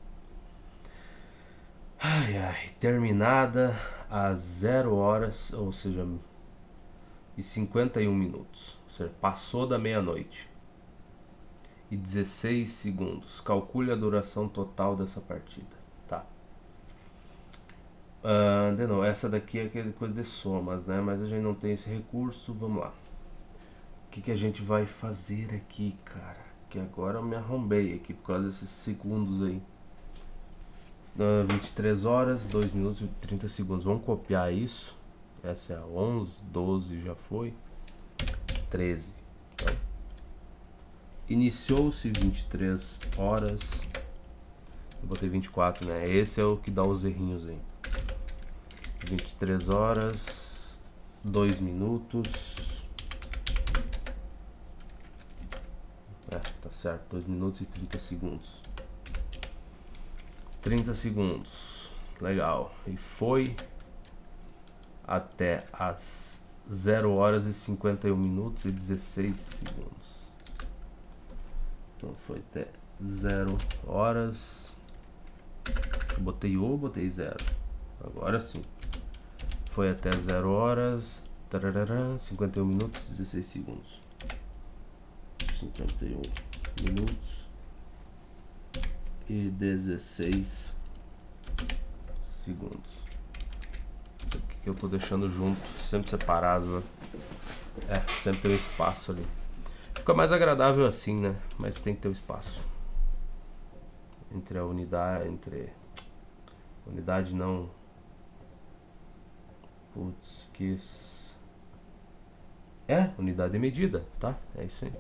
Terminada às 0 horas, ou seja, e 51 minutos. Ou seja, passou da meia-noite. E 16 segundos. Calcule a duração total dessa partida. Tá. De novo, essa daqui é aquela coisa de somas, né? Mas a gente não tem esse recurso. Vamos lá. O que a gente vai fazer aqui, cara? Que agora eu me arrombei aqui por causa desses segundos aí. 23 horas, 2 minutos e 30 segundos. Vamos copiar isso. Essa é a 11, 12 já foi. 13. Então, iniciou-se 23 horas. Eu botei 24, né? Esse é o que dá os errinhos aí. 23 horas, 2 minutos. Tá certo. 2 minutos e 30 segundos. 30 segundos. Legal. E foi até as 0 horas e 51 minutos e 16 segundos. Então foi até 0 horas. Eu botei O, botei 0. Agora sim. Foi até 0 horas, 51 minutos e 16 segundos. 51 minutos e 16 segundos. Isso aqui que eu tô deixando junto, sempre separado, né? Sempre tem um espaço ali. Fica mais agradável assim, né? Mas tem que ter um espaço entre a unidade, unidade não. Putz, que unidade de medida, tá? É isso aí.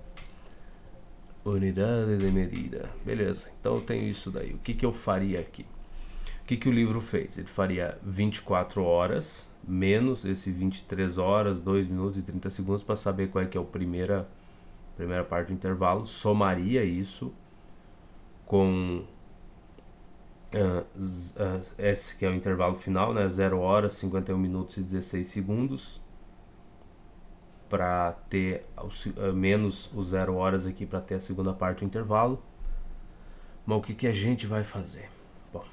Unidade de medida. Beleza, então eu tenho isso daí. O que que eu faria aqui? O que que o livro fez? Ele faria 24 horas menos esse 23 horas, 2 minutos e 30 segundos para saber qual é que é a primeira parte do intervalo. Somaria isso com esse que é o intervalo final, né? 0 horas, 51 minutos e 16 segundos, para ter menos os 0 horas aqui para ter a segunda parte do intervalo. Mas o que que a gente vai fazer? Bom,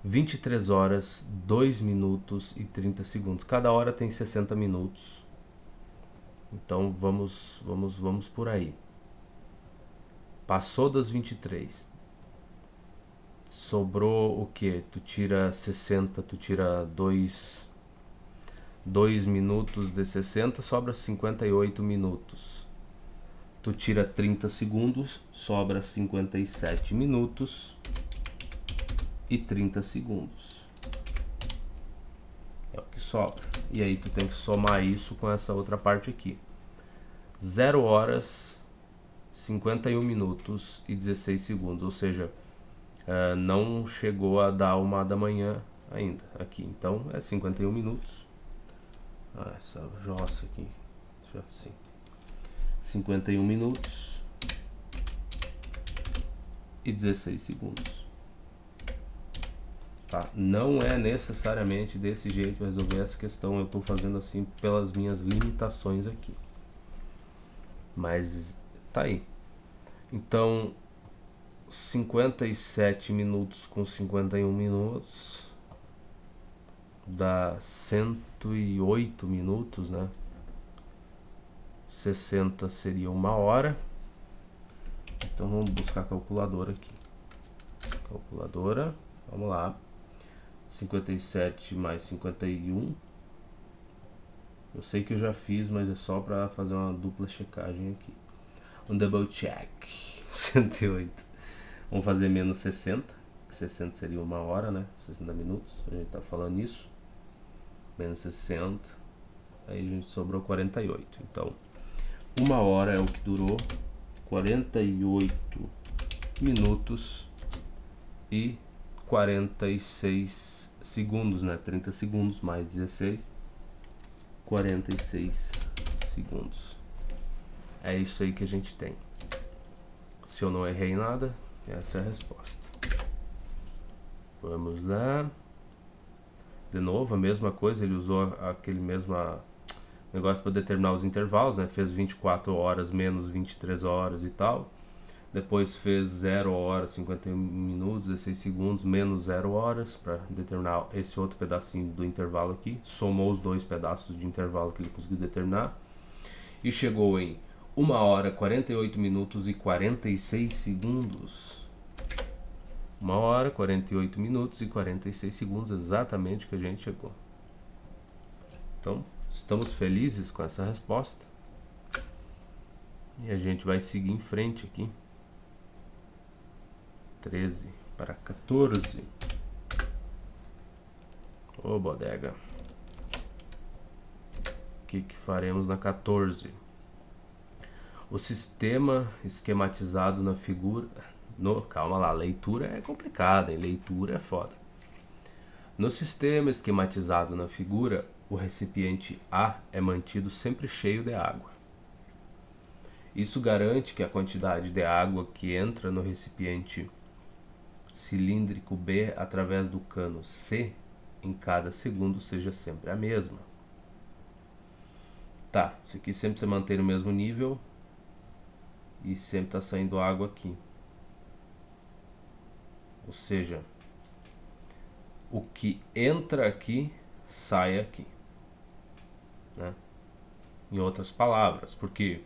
23 horas, 2 minutos e 30 segundos. Cada hora tem 60 minutos. Então vamos por aí. Passou das 23. Sobrou o que? Tu tira 60, tu tira 2 minutos de 60, sobra 58 minutos. Tu tira 30 segundos, sobra 57 minutos e 30 segundos. É o que sobra. E aí tu tem que somar isso com essa outra parte aqui. 0 horas, 51 minutos e 16 segundos, ou seja, não chegou a dar 1 da manhã ainda aqui, então é 51 minutos. Essa jossa aqui, assim, 51 minutos e 16 segundos, tá? Não é necessariamente desse jeito resolver essa questão, eu estou fazendo assim pelas minhas limitações aqui, mas tá aí. Então 57 minutos com 51 minutos dá 108 minutos, né? 60 seria 1 hora. Então vamos buscar a calculadora aqui. Calculadora, vamos lá. 57 mais 51. Eu sei que eu já fiz, mas é só para fazer uma dupla checagem aqui. Um double check. 108. Vamos fazer menos 60, que 60 seria 1 hora, né? 60 minutos, a gente tá falando isso. Menos 60, aí a gente sobrou 48. Então, 1 hora é o que durou 48 minutos e 46 segundos, né? 30 segundos mais 16, 46 segundos. É isso aí que a gente tem. Se eu não errei nada, essa é a resposta. Vamos lá. De novo, a mesma coisa, ele usou aquele mesmo negócio para determinar os intervalos, né? Fez 24 horas menos 23 horas e tal. Depois fez 0 horas, 51 minutos, 16 segundos, menos 0 horas, para determinar esse outro pedacinho do intervalo aqui. Somou os dois pedaços de intervalo que ele conseguiu determinar. E chegou em 1 hora, 48 minutos e 46 segundos. 1 hora, 48 minutos e 46 segundos, exatamente o que a gente chegou. Então, estamos felizes com essa resposta. E a gente vai seguir em frente aqui. 13 para 14. Ô, bodega. O que faremos na 14? O sistema esquematizado na figura... calma lá, leitura é complicada, hein? Leitura é foda. No sistema esquematizado na figura, o recipiente A é mantido sempre cheio de água. Isso garante que a quantidade de água que entra no recipiente cilíndrico B através do cano C em cada segundo seja sempre a mesma. Tá, isso aqui sempre você mantém no mesmo nível e sempre está saindo água aqui. Ou seja, o que entra aqui, sai aqui. Né? Em outras palavras, porque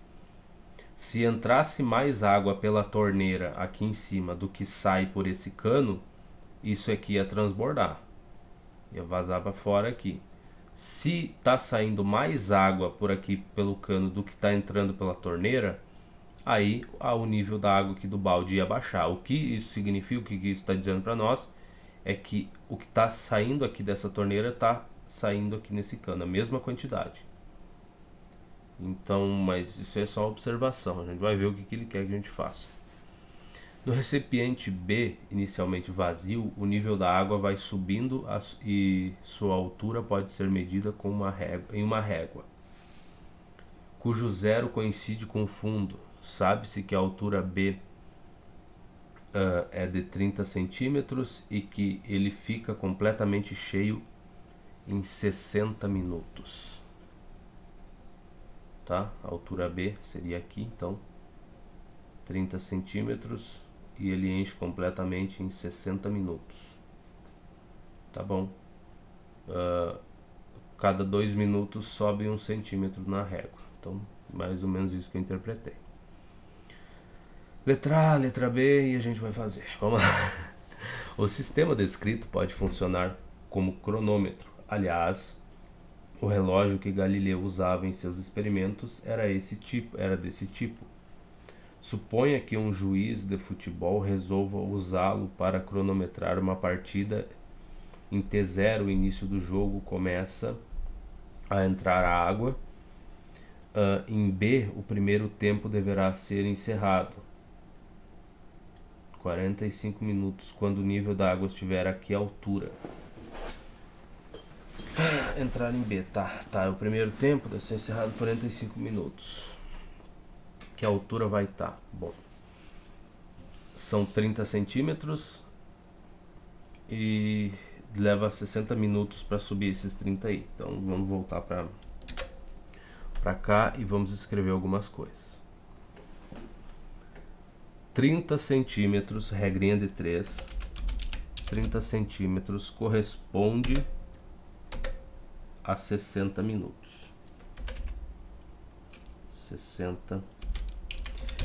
se entrasse mais água pela torneira aqui em cima do que sai por esse cano, isso aqui ia transbordar. Ia vazar para fora aqui. Se está saindo mais água por aqui pelo cano do que está entrando pela torneira, aí o nível da água aqui do balde ia baixar. O que isso significa, o que isso está dizendo para nós, é que o que está saindo aqui dessa torneira está saindo aqui nesse cano, a mesma quantidade. Então, mas isso é só observação, a gente vai ver o que ele quer que a gente faça. No recipiente B, inicialmente vazio, o nível da água vai subindo e sua altura pode ser medida com em uma régua, cujo zero coincide com o fundo. Sabe-se que a altura B é de 30 centímetros e que ele fica completamente cheio em 60 minutos. Tá? A altura B seria aqui, então 30 centímetros e ele enche completamente em 60 minutos. Tá bom? Cada 2 minutos sobe 1 centímetro na régua. Então, mais ou menos isso que eu interpretei. Letra A, letra B e a gente vai fazer. Vamos lá. O sistema descrito pode funcionar como cronômetro. Aliás, o relógio que Galileu usava em seus experimentos era desse tipo. Suponha que um juiz de futebol resolva usá-lo para cronometrar uma partida. Em T0, o início do jogo começa a entrar água. Em B, o primeiro tempo deverá ser encerrado. 45 minutos, quando o nível da água estiver aqui à altura. Entrar em B, tá. O primeiro tempo deve ser encerrado 45 minutos. Que altura vai estar? Bom, são 30 centímetros e leva 60 minutos para subir esses 30 aí. Então vamos voltar para cá e vamos escrever algumas coisas. 30 centímetros, regrinha de 3, 30 centímetros corresponde a 60 minutos. 60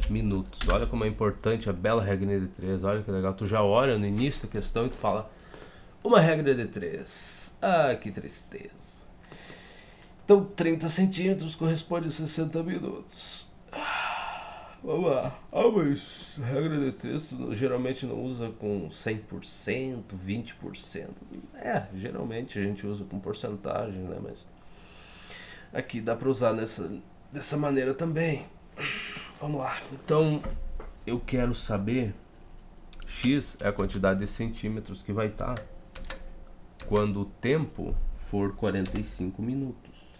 minutos. Olha como é importante a bela regra de 3. Olha que legal. Tu já olha no início da questão e tu fala uma regra de 3. Ah, que tristeza. Então 30 centímetros corresponde a 60 minutos. Vamos lá. Mas regra de 3 tu geralmente não usa com 100%, 20%. Geralmente a gente usa com porcentagem, né? Mas aqui dá para usar dessa maneira também. Vamos lá. Então, eu quero saber X é a quantidade de centímetros que vai estar quando o tempo for 45 minutos.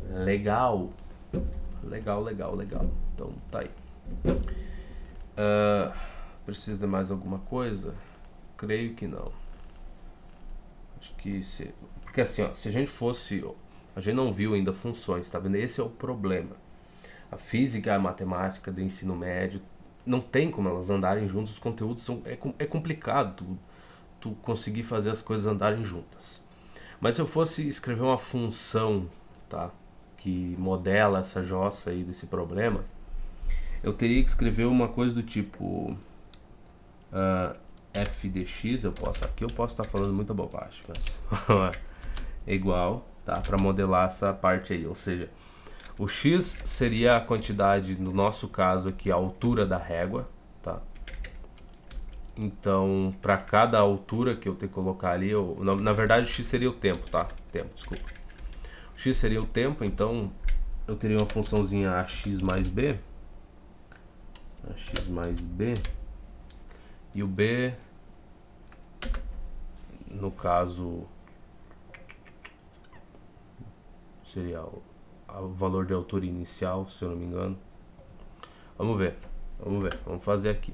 Legal. Então, tá aí. Precisa de mais alguma coisa? Creio que não. Acho que porque assim, ó, se a gente fosse... A gente não viu ainda funções, tá vendo? Esse é o problema. A física e a matemática do ensino médio não tem como elas andarem juntas. Os conteúdos é complicado tu conseguir fazer as coisas andarem juntas. Mas se eu fosse escrever uma função, tá, que modela essa jossa aí desse problema, eu teria que escrever uma coisa do tipo f de x, eu posso estar falando muita bobagem, mas é igual, tá, para modelar essa parte aí, ou seja, o x seria a quantidade, no nosso caso aqui, a altura da régua, tá? Então, para cada altura que eu ter que colocar ali, na verdade o x seria o tempo, tá? Desculpa. O x seria o tempo, então eu teria uma funçãozinha ax mais b, e o b, no caso, seria o valor de altura inicial, se eu não me engano. Vamos ver, vamos fazer aqui.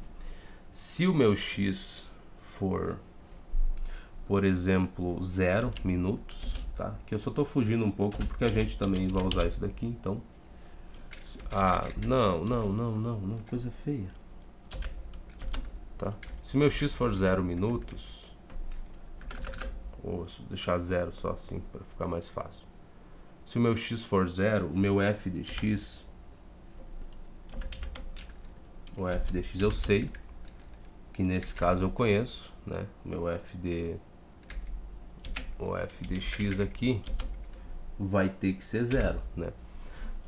Se o meu x for, por exemplo, 0 minutos, tá? Que eu só estou fugindo um pouco porque a gente também vai usar isso daqui, então. Ah, não, coisa feia. Tá? Se meu x for 0 minutos, vou deixar 0 só assim para ficar mais fácil. Se o meu x for 0, o meu f de x, eu sei que nesse caso eu conheço, né? O f de x aqui vai ter que ser 0, né?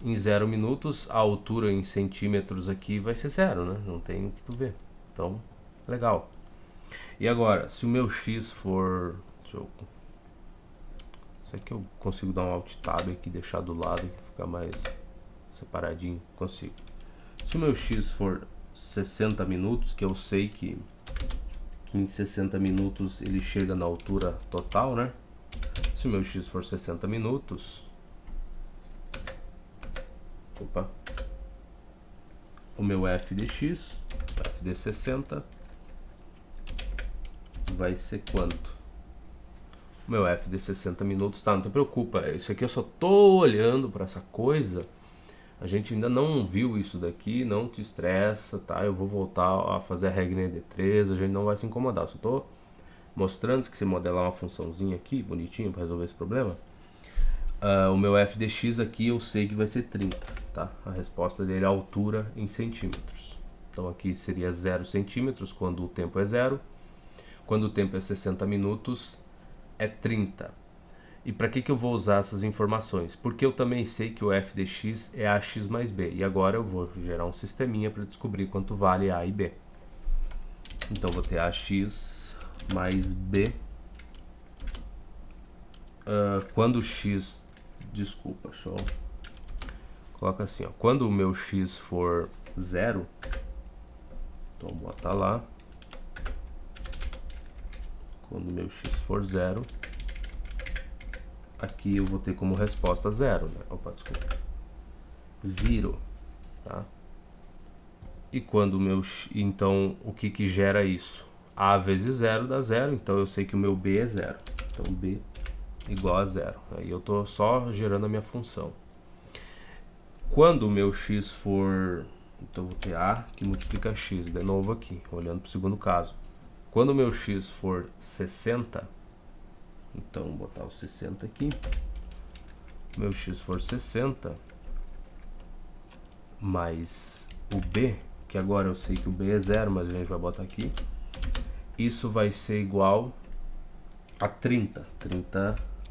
Em 0 minutos, a altura em centímetros aqui vai ser 0, né? Não tem o que tu ver. Então, legal. E agora, se o meu x for... Isso aqui eu consigo dar um alt tab aqui, deixar do lado, ficar mais separadinho. Consigo. Se o meu x for 60 minutos, que eu sei que em 60 minutos ele chega na altura total, né? Se o meu x for 60 minutos... Opa! O meu f de x, f de 60, vai ser quanto? O meu f de 60 minutos, tá? Não te preocupa, isso aqui eu só tô olhando para essa coisa. A gente ainda não viu isso daqui, não te estressa, tá? Eu vou voltar a fazer a regra de 3, a gente não vai se incomodar. Eu só tô mostrando que se modelar uma funçãozinha aqui, bonitinho, para resolver esse problema. O meu f de x aqui eu sei que vai ser 30, tá? A resposta dele é a altura em centímetros. Então aqui seria 0 centímetros quando o tempo é 0. Quando o tempo é 60 minutos, é 30. E para que eu vou usar essas informações? Porque eu também sei que o f de x é ax mais b. E agora eu vou gerar um sisteminha para descobrir quanto vale a e b. Então vou ter ax mais b. Quando o x... Desculpa, deixa eu... Coloca assim, ó. Quando o meu x for 0, então vou botar lá. Quando o meu x for 0, aqui eu vou ter como resposta 0, né? Opa, desculpa. 0, tá? E quando o meu... Então, o que gera isso? A vezes 0 dá 0, então eu sei que o meu b é 0. Então, b igual a 0. Aí eu tô só gerando a minha função. Quando o meu x for... Então, eu vou ter a que multiplica x, de novo aqui, olhando para o segundo caso. Quando o meu x for 60, então vou botar o 60 aqui. Meu x for 60, mais o b, que agora eu sei que o b é 0, mas a gente vai botar aqui. Isso vai ser igual a 30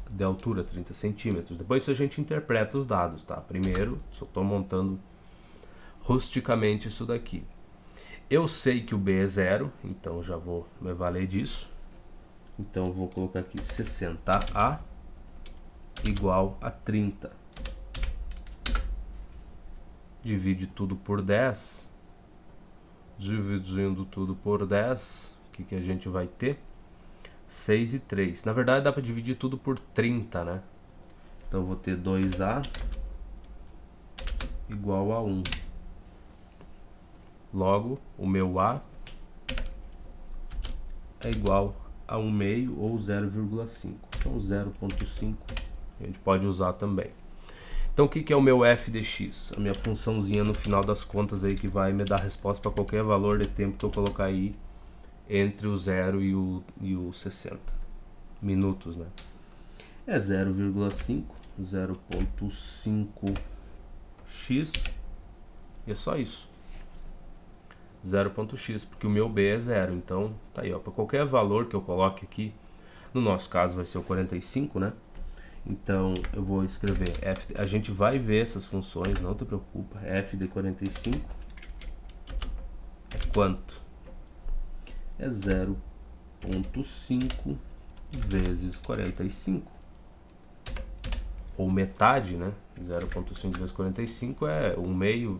de altura, 30 centímetros. Depois a gente interpreta os dados, tá? Primeiro, só estou montando rusticamente isso daqui. Eu sei que o b é 0, então já vou me valer disso. Então eu vou colocar aqui 60A igual a 30. Divide tudo por 10. Dividindo tudo por 10, o que a gente vai ter? 6 e 3. Na verdade dá para dividir tudo por 30, né? Então eu vou ter 2A igual a 1. Logo, o meu A é igual a 1/2 ou 0,5. Então 0,5 a gente pode usar também. Então o que é o meu f de x? A minha funçãozinha no final das contas aí que vai me dar resposta para qualquer valor de tempo que eu colocar aí entre o 0 e o 60 minutos, né? É 0,5, 0,5x, e é só isso. 0,x, porque o meu b é 0, então tá aí, ó, para qualquer valor que eu coloque aqui, no nosso caso vai ser o 45, né? Então eu vou escrever f, a gente vai ver essas funções, não te preocupa, f de 45 é quanto? É 0,5 vezes 45, ou metade, né? 0,5 vezes 45 é 1/2,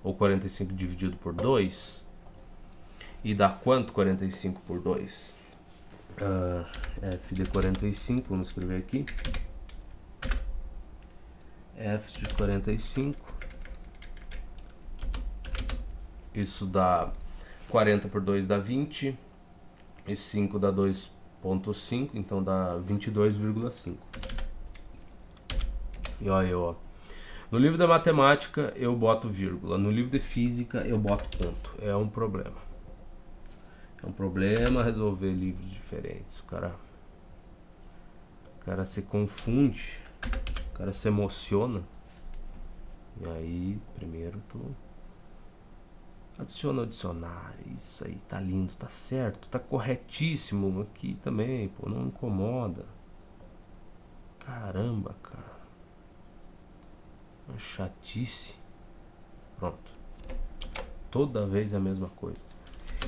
ou 45 dividido por 2, e dá quanto 45 por 2? F de 45, vamos escrever aqui, f de 45 Isso dá 40 por 2 dá 20. E 5 dá 2,5, então dá 22,5. E olha eu, ó. No livro da matemática eu boto vírgula, no livro de física eu boto ponto. É um problema. É um problema resolver livros diferentes. O cara se confunde, o cara se emociona. E aí, primeiro tu adiciona o dicionário. Isso aí, tá lindo, tá certo, tá corretíssimo. Aqui também, pô, não incomoda. Caramba, cara. Uma chatice. Pronto. Toda vez a mesma coisa.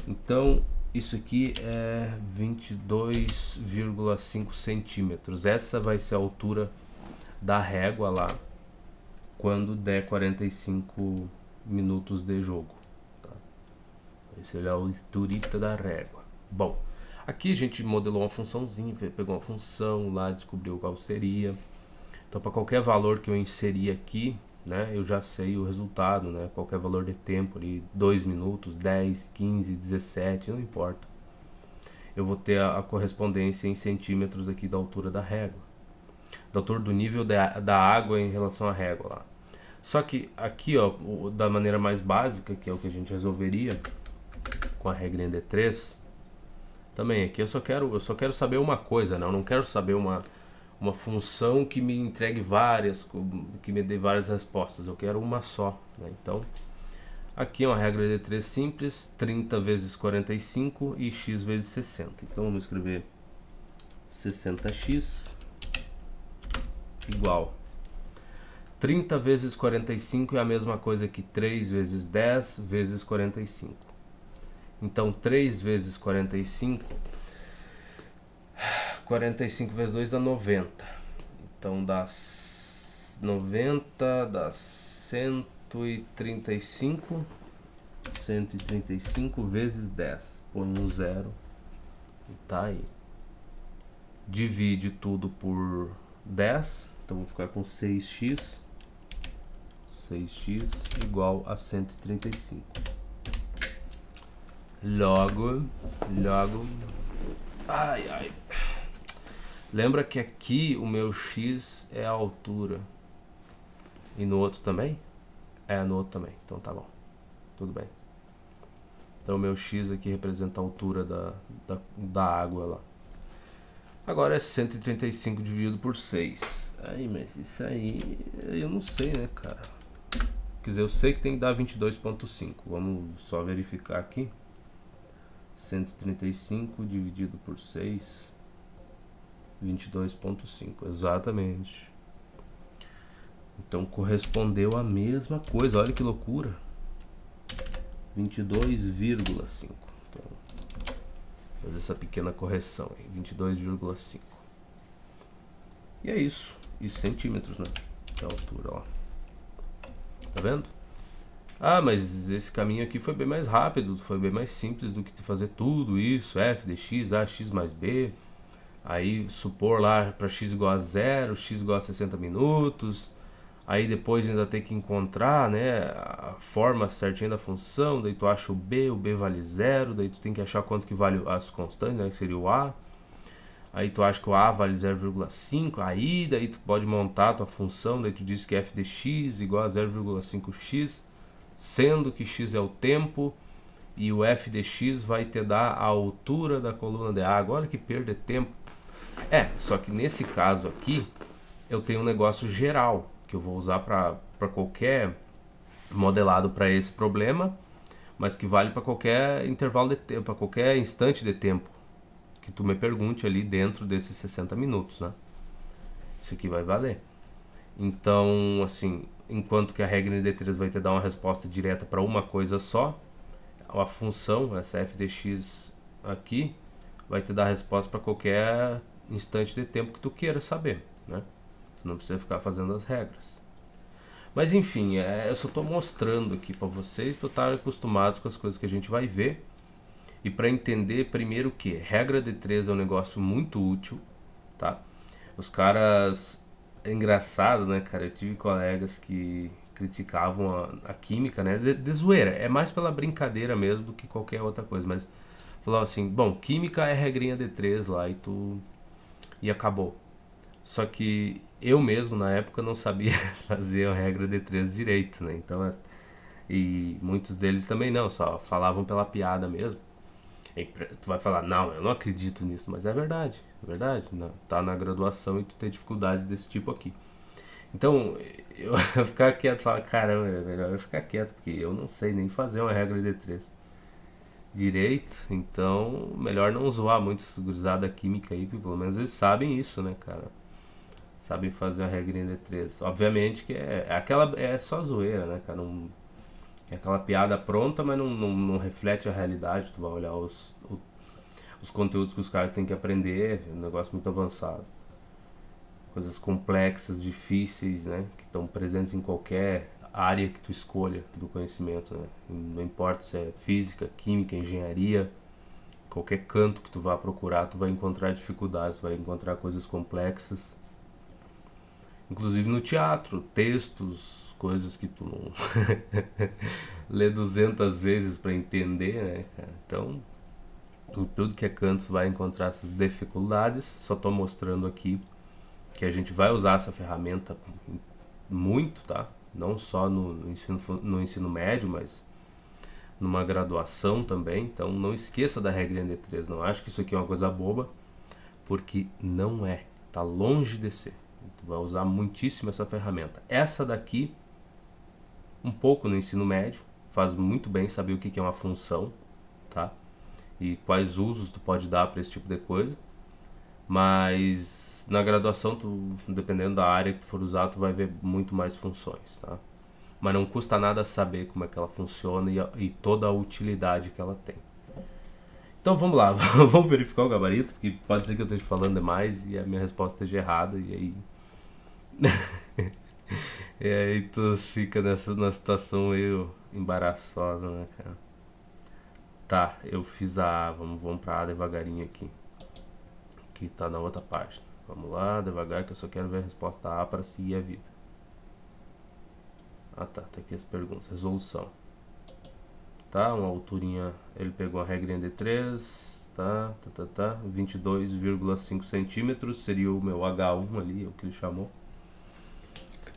Então, isso aqui é 22,5 centímetros. Essa vai ser a altura da régua lá quando der 45 minutos de jogo. Tá? Esse é a alturita da régua. Bom, aqui a gente modelou uma funçãozinha, pegou uma função lá, descobriu qual seria. Então, para qualquer valor que eu inserir aqui, né, eu já sei o resultado, né, qualquer valor de tempo ali, 2 minutos, 10, 15, 17, não importa. Eu vou ter a correspondência em centímetros aqui da altura da régua, da altura do nível da água em relação à régua lá. Só que aqui, ó, da maneira mais básica, que é o que a gente resolveria com a regrinha de 3, também aqui eu só quero saber uma coisa, né? Eu não quero saber uma função que me entregue que me dê várias respostas. Eu quero uma só, né? Então, aqui é uma regra de 3 simples, 30 vezes 45 e x vezes 60. Então, vamos escrever 60x igual 30 vezes 45 é a mesma coisa que 3 vezes 10 vezes 45. Então, 3 vezes 45... 45 vezes 2 dá 90. Então dá 90, dá 135. 135 vezes 10. Põe um zero e tá aí. Divide tudo por 10. Então vou ficar com 6x. 6x igual a 135. Logo. Ai. Lembra que aqui o meu x é a altura. E no outro também? É, no outro também. Então tá bom. Tudo bem. Então o meu x aqui representa a altura da água lá. Agora é 135 dividido por 6. Aí, mas isso aí eu não sei, né, cara? Quer dizer, eu sei que tem que dar 22,5. Vamos só verificar aqui. 135 dividido por 6... 22,5, exatamente. Então correspondeu a mesma coisa, olha que loucura. 22,5. Então, vou fazer essa pequena correção aí, 22,5. E é isso, centímetros, né? Que é a altura, ó. Tá vendo? Ah, mas esse caminho aqui foi bem mais rápido, foi bem mais simples do que fazer tudo isso, f de x, a x mais b. Aí supor lá para x igual a 0, x igual a 60 minutos. Aí depois ainda tem que encontrar, né, a forma certinha da função. Daí tu acha o b vale 0. Daí tu tem que achar quanto que vale as constantes, né, que seria o a. Aí tu acha que o a vale 0,5. Aí daí tu pode montar a tua função. Daí tu diz que f de x igual a 0,5x. Sendo que x é o tempo. E o f de x vai te dar a altura da coluna de água. Olha que perda de tempo. Só que nesse caso aqui, eu tenho um negócio geral, que eu vou usar para qualquer modelado para esse problema, mas que vale para qualquer intervalo de tempo, para qualquer instante de tempo que tu me pergunte ali dentro desses 60 minutos, né? Isso aqui vai valer. Então, assim, enquanto que a regra de D3 vai te dar uma resposta direta para uma coisa só, a função, essa f de x aqui, vai te dar a resposta para qualquer instante de tempo que tu queira saber, né? Tu não precisa ficar fazendo as regras. Mas enfim, eu só estou mostrando aqui para vocês, para estar acostumados com as coisas que a gente vai ver. E para entender primeiro que regra de 3 é um negócio muito útil, tá? Os caras... É engraçado, né, cara? Eu tive colegas que criticavam a química, né? De zoeira, é mais pela brincadeira mesmo do que qualquer outra coisa, mas falavam assim, bom, química é regrinha de 3 lá e acabou. Só que eu mesmo na época não sabia fazer a regra de 3 direito, né? Então, e muitos deles também não, só falavam pela piada mesmo. E tu vai falar, não, eu não acredito nisso, mas é verdade, tá na graduação e tu tem dificuldades desse tipo aqui. Então, eu ficar quieto, falar, caramba, é melhor eu ficar quieto, porque eu não sei nem fazer uma regra de 3 direito, então melhor não zoar muito esse gurizada química aí, porque pelo menos eles sabem isso, né, cara? Sabem fazer a regrinha de 3. Obviamente que é só zoeira, né, cara? É aquela piada pronta, mas não reflete a realidade. Tu vai olhar os conteúdos que os caras têm que aprender, é um negócio muito avançado. Coisas complexas, difíceis, né? Que estão presentes em qualquer área que tu escolha do conhecimento, né? Não importa se é física, química, engenharia, qualquer canto que tu vá procurar, tu vai encontrar dificuldades, vai encontrar coisas complexas. Inclusive no teatro, textos, coisas que tu não lê 200 vezes para entender, né, cara? Então, em tudo que é canto vai encontrar essas dificuldades. Só tô mostrando aqui que a gente vai usar essa ferramenta muito, tá? Não só no ensino médio, mas numa graduação também. Então não esqueça da regrinha de 3. Não acho que isso aqui é uma coisa boba, porque não é. Tá longe de ser. Tu vai usar muitíssimo essa ferramenta. Essa daqui, um pouco no ensino médio, faz muito bem saber o que é uma função, tá? E quais usos tu pode dar para esse tipo de coisa. Mas na graduação, tu, dependendo da área que tu for usar, tu vai ver muito mais funções, tá? Mas não custa nada saber como é que ela funciona e toda a utilidade que ela tem. Então vamos lá, vamos verificar o gabarito, porque pode ser que eu esteja falando demais e a minha resposta esteja errada, e aí e aí tu fica numa situação meio embaraçosa, né, cara? Tá, eu fiz a A, vamos pra A devagarinho aqui. Que tá na outra página. Vamos lá, devagar, que eu só quero ver a resposta A para seguir a vida. Ah tá, tá aqui as perguntas. Resolução. Tá, uma alturinha, ele pegou a regrinha de 3, tá, 22,5 centímetros, seria o meu H1 ali, o que ele chamou.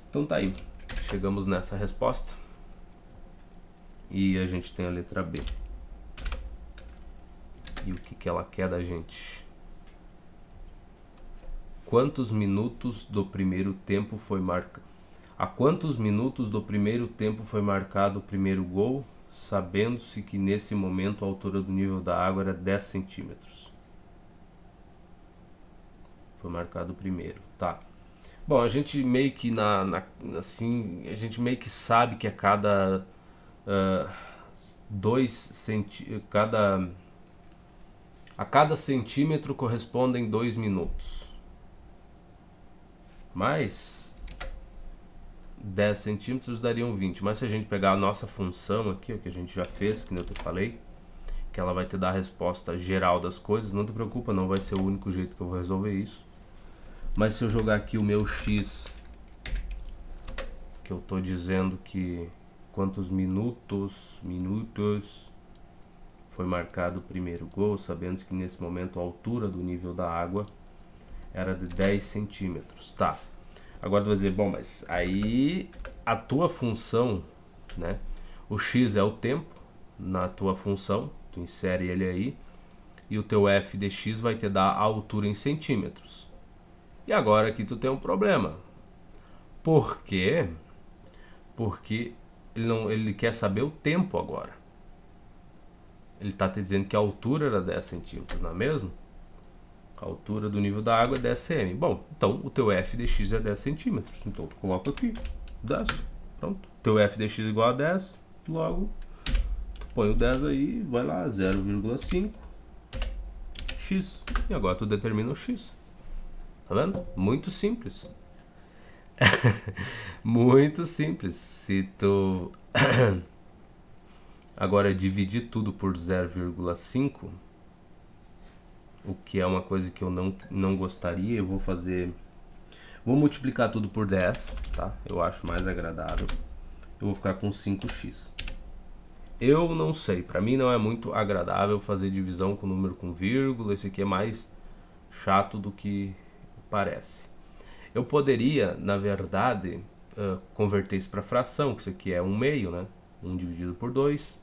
Então tá aí, chegamos nessa resposta. E a gente tem a letra B. E o que ela quer da gente? Quantos minutos do primeiro tempo foi marcado? A quantos minutos do primeiro tempo foi marcado o primeiro gol, sabendo-se que nesse momento a altura do nível da água era 10 centímetros? Foi marcado o primeiro, tá. Bom, a gente meio que assim, a gente meio que sabe que a cada 2 centímetros, a cada centímetro correspondem 2 minutos. Mas 10 centímetros dariam 20. Mas se a gente pegar a nossa função aqui, o que a gente já fez, que eu te falei, que ela vai te dar a resposta geral das coisas, não te preocupa, não vai ser o único jeito que eu vou resolver isso. Mas se eu jogar aqui o meu x, que eu tô dizendo que quantos minutos foi marcado o primeiro gol, sabendo que nesse momento a altura do nível da água era de 10 centímetros, tá? Agora tu vai dizer, bom, mas aí a tua função, né? O x é o tempo na tua função, tu insere ele aí, e o teu f de x vai te dar a altura em centímetros. E agora aqui tu tem um problema. Por quê? Porque ele quer saber o tempo agora. Ele está te dizendo que a altura era 10 centímetros, não é mesmo? A altura do nível da água é 10 cm. Bom, então o teu f de x é 10 centímetros. Então tu coloca aqui, 10. Pronto. Teu f de x igual a 10, logo tu põe o 10 aí, vai lá, 0,5 x. E agora tu determina o x. Tá vendo? Muito simples. Muito simples. Se tu agora dividir tudo por 0,5, o que é uma coisa que eu não gostaria, eu vou multiplicar tudo por 10, tá? Eu acho mais agradável. eu vou ficar com 5x. Eu não sei, para mim não é muito agradável fazer divisão com número com vírgula, esse aqui é mais chato do que parece. Eu poderia, na verdade, converter isso para fração, que isso aqui é 1/2, né? 1 dividido por 2.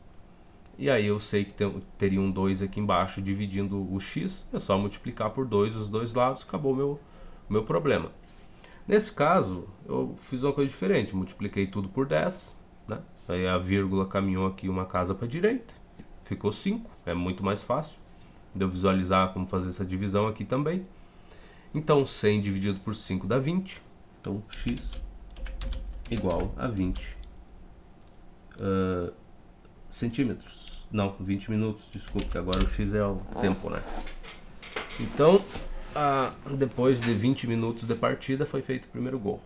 E aí eu sei que teria um 2 aqui embaixo dividindo o x, é só multiplicar por 2 os dois lados, acabou meu problema. Nesse caso, eu fiz uma coisa diferente, multipliquei tudo por 10, né? Aí a vírgula caminhou aqui uma casa para a direita, ficou 5, é muito mais fácil de eu visualizar como fazer essa divisão aqui também. Então 100 dividido por 5 dá 20, então x igual a 20 centímetros. Não, 20 minutos, desculpe, que agora o x é o tempo, né? Então, depois de 20 minutos de partida, foi feito o primeiro gol.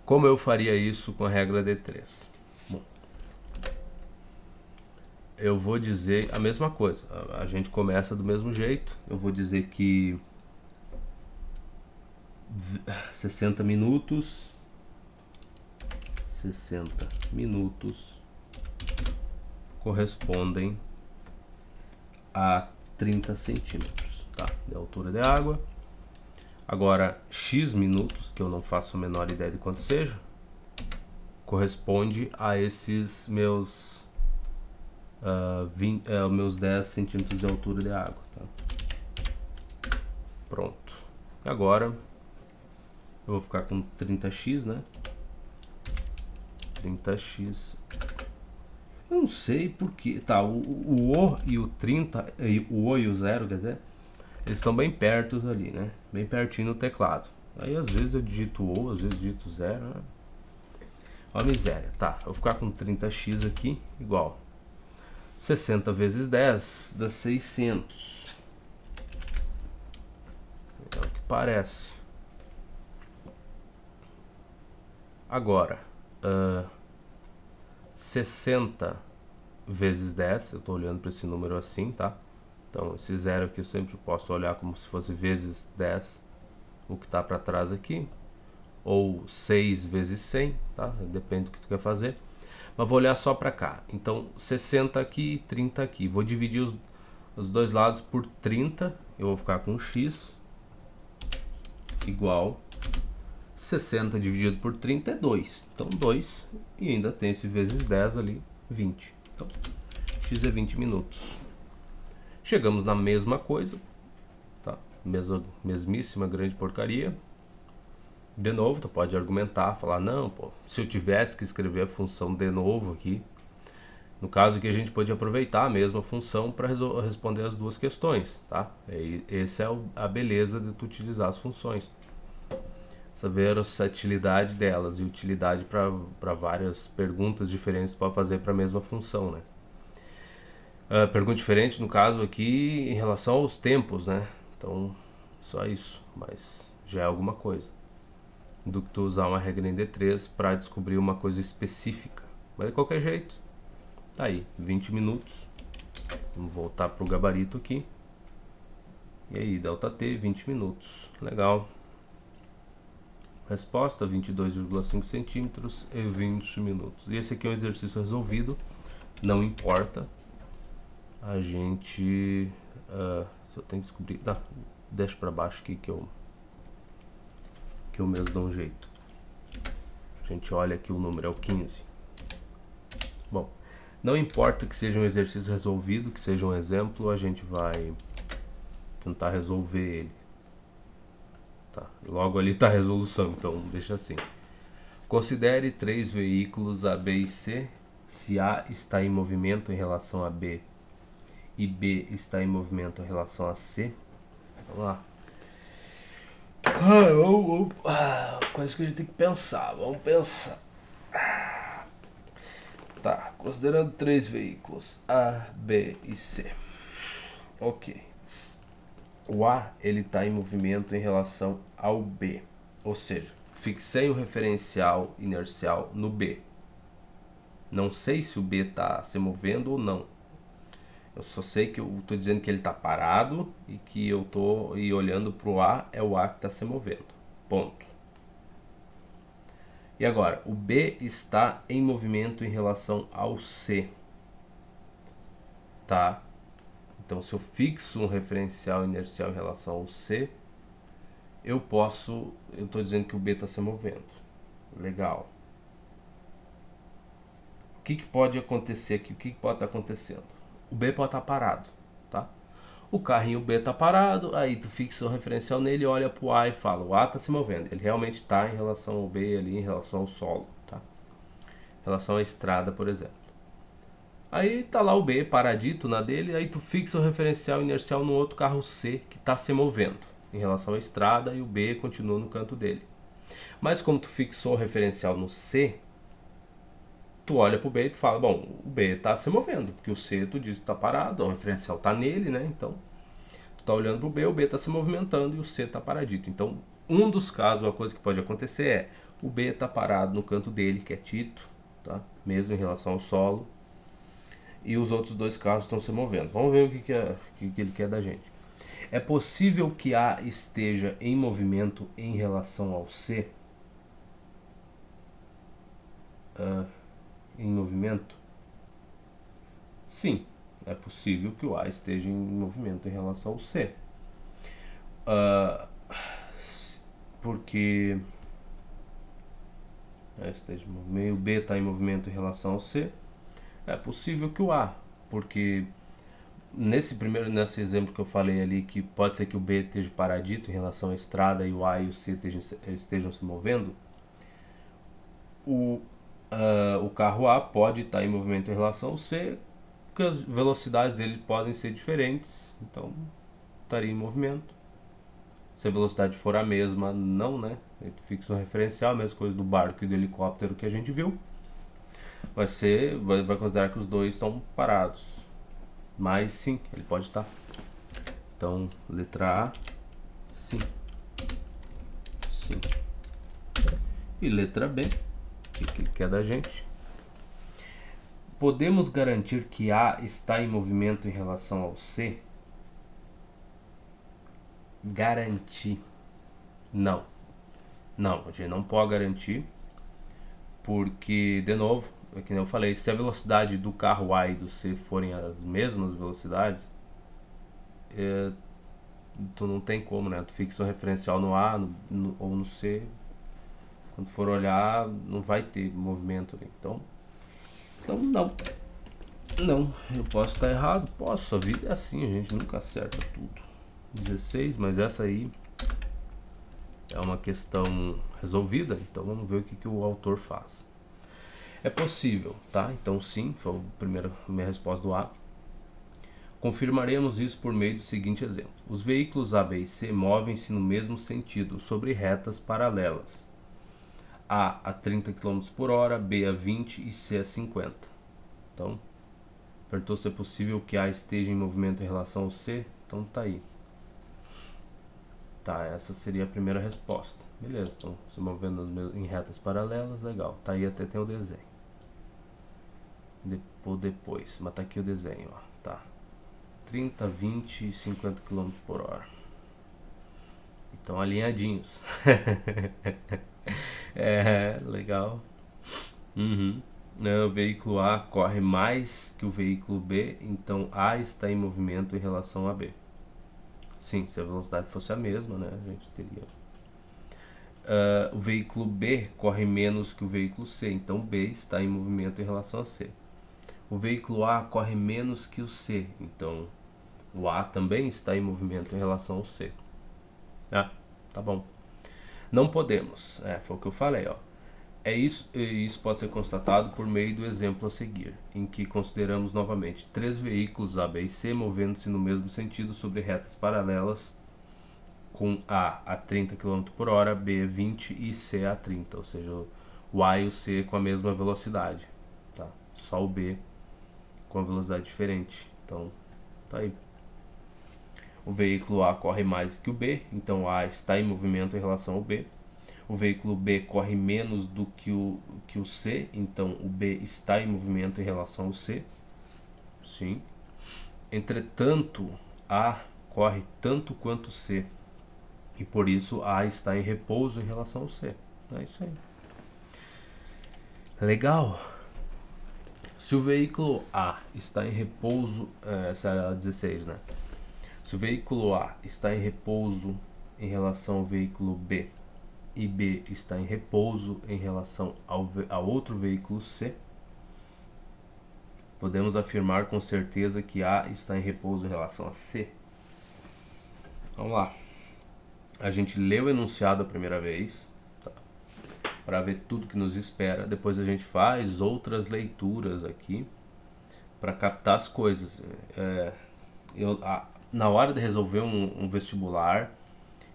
Como eu faria isso com a regra de 3? Bom, eu vou dizer a mesma coisa. A gente começa do mesmo jeito. Eu vou dizer que 60 minutos correspondem a 30 centímetros, tá? De altura de água. Agora, x minutos, que eu não faço a menor ideia de quanto seja, corresponde a esses meus meus 10 centímetros de altura de água, tá? Pronto. Agora, eu vou ficar com 30x, né? 30x. Eu não sei porquê. Tá, o O e o 30, o O e o 0, quer dizer, eles estão bem perto ali, né? Bem pertinho no teclado. Aí às vezes eu digito O, às vezes digito 0. Né? Ó a miséria. Tá, eu vou ficar com 30x aqui, igual 60 vezes 10 dá 600. É o que parece. Agora, 60 vezes 10, eu estou olhando para esse número assim, tá? Então, esse 0 aqui eu sempre posso olhar como se fosse vezes 10, o que está para trás aqui. Ou 6 vezes 100, tá? Depende do que tu quer fazer. Mas vou olhar só para cá. Então, 60 aqui e 30 aqui. Vou dividir os dois lados por 30. Eu vou ficar com x igual 60 dividido por 30 é 2. Então, 2. E ainda tem esse vezes 10 ali, 20. Então, x é 20 minutos. Chegamos na mesma coisa, tá? Mesmíssima grande porcaria. De novo, tu pode argumentar, falar, não, pô, se eu tivesse que escrever a função de novo aqui, no caso que a gente pode aproveitar a mesma função para responder as duas questões, tá? Essa é a beleza de tu utilizar as funções. Saber a versatilidade delas e utilidade para várias perguntas diferentes para fazer para a mesma função, né? Pergunta diferente no caso aqui em relação aos tempos, né? Então, só isso, mas já é alguma coisa. Do que tu usar uma regra em D3 para descobrir uma coisa específica. Mas de qualquer jeito, tá aí, 20 minutos. Vamos voltar pro gabarito aqui. E aí, ΔT, 20 minutos. Legal. Resposta, 22,5 centímetros e 20 minutos. E esse aqui é um exercício resolvido. Não importa. A gente... se eu tenho que descobrir... deixa para baixo aqui que eu mesmo dou um jeito. A gente olha aqui, o número é o 15. Bom, não importa que seja um exercício resolvido, que seja um exemplo, a gente vai tentar resolver ele. Tá, logo ali está a resolução, então deixa assim. Considere 3 veículos A, B e C, se A está em movimento em relação a B e B está em movimento em relação a C. Vamos lá. Coisa que a gente tem que pensar. Vamos pensar. Tá, considerando 3 veículos A, B e C. Ok. O A, ele está em movimento em relação ao B. Ou seja, fixei o referencial inercial no B. Não sei se o B está se movendo ou não. Eu só sei que eu estou dizendo que ele está parado e que eu estou olhando para o A, é o A que está se movendo. Ponto. E agora, o B está em movimento em relação ao C, tá? Então, se eu fixo um referencial inercial em relação ao C, eu estou dizendo que o B está se movendo. Legal. O que pode acontecer aqui? O que pode estar acontecendo? O B pode estar parado, tá? O carrinho B está parado, aí tu fixa o referencial nele, olha pro A e fala, o A está se movendo. Ele realmente está em relação ao B ali, em relação ao solo, tá? Em relação à estrada, por exemplo. Aí tá lá o B paradito na dele, aí tu fixa o referencial inercial no outro carro C que está se movendo em relação à estrada e o B continua no canto dele. Mas como tu fixou o referencial no C, tu olha pro B e tu fala, bom, o B está se movendo, porque o C tu diz que está parado, o referencial está nele, né? Então, tu tá olhando pro B, o B está se movimentando e o C está paradito. Então, um dos casos, uma coisa que pode acontecer é o B está parado no canto dele, quietito, tá? Mesmo em relação ao solo. E os outros dois carros estão se movendo. Vamos ver o que ele quer da gente. É possível que A esteja em movimento em relação ao C? Em movimento? Sim, é possível que o A esteja em movimento em relação ao C. Porque o B está em movimento em relação ao C. É possível que o A, porque nesse exemplo que eu falei ali, que pode ser que o B esteja paradito em relação à estrada e o A e o C estejam se movendo, o carro A pode estar em movimento em relação ao C, porque as velocidades dele podem ser diferentes, então estaria em movimento. Se a velocidade for a mesma, não, né? Ele fixa um referencial, a mesma coisa do barco e do helicóptero que a gente viu. Vai considerar que os dois estão parados. Mas sim, ele pode estar. Então, letra A, sim. Sim. E letra B, o que ele quer da gente? Podemos garantir que A está em movimento em relação ao C? Garantir. Não. Não, a gente não pode garantir. Porque, de novo, é que eu falei, se a velocidade do carro A e do C forem as mesmas velocidades, tu não tem como, né? Tu fixa o referencial no A ou no C, quando for olhar, não vai ter movimento ali. Então não, eu posso estar errado, posso, a vida é assim, a gente nunca acerta tudo. 16, mas essa aí é uma questão resolvida, então vamos ver o que o autor faz. É possível, tá? Então sim, foi a minha resposta do A. Confirmaremos isso por meio do seguinte exemplo. Os veículos A, B e C movem-se no mesmo sentido, sobre retas paralelas. A 30 km por hora, B a 20 e C a 50. Então, perguntou se é possível que A esteja em movimento em relação ao C. Então tá aí. Tá, essa seria a primeira resposta. Beleza, então se movendo em retas paralelas, legal. Tá aí, até tem o desenho. Depois, mas tá aqui o desenho, ó. Tá. 30, 20 e 50 km por hora. Então alinhadinhos. É, legal. O veículo A corre mais que o veículo B, então A está em movimento em relação a B. Sim, se a velocidade fosse a mesma, né, a gente teria. O veículo B corre menos que o veículo C, então B está em movimento em relação a C. O veículo A corre menos que o C, então o A também está em movimento em relação ao C. Ah, tá bom. Não podemos, foi o que eu falei, ó. Isso pode ser constatado por meio do exemplo a seguir, em que consideramos novamente 3 veículos A, B e C movendo-se no mesmo sentido sobre retas paralelas, com A 30 km por hora, B a 20 e C a 30, ou seja, o A e o C com a mesma velocidade, tá? Só o B com a velocidade diferente, então tá aí. O veículo A corre mais que o B, então o A está em movimento em relação ao B. O veículo B corre menos do que o C, então o B está em movimento em relação ao C. Sim. Entretanto, A corre tanto quanto C, e por isso A está em repouso em relação ao C. É isso aí. Legal. Se o veículo A está em repouso, essa é a 16, né? Se o veículo A está em repouso em relação ao veículo B e B está em repouso em relação ao outro veículo C, podemos afirmar com certeza que A está em repouso em relação a C. Vamos lá. A gente lê o enunciado a primeira vez, tá? Para ver tudo que nos espera. Depois a gente faz outras leituras aqui para captar as coisas. Na hora de resolver um vestibular,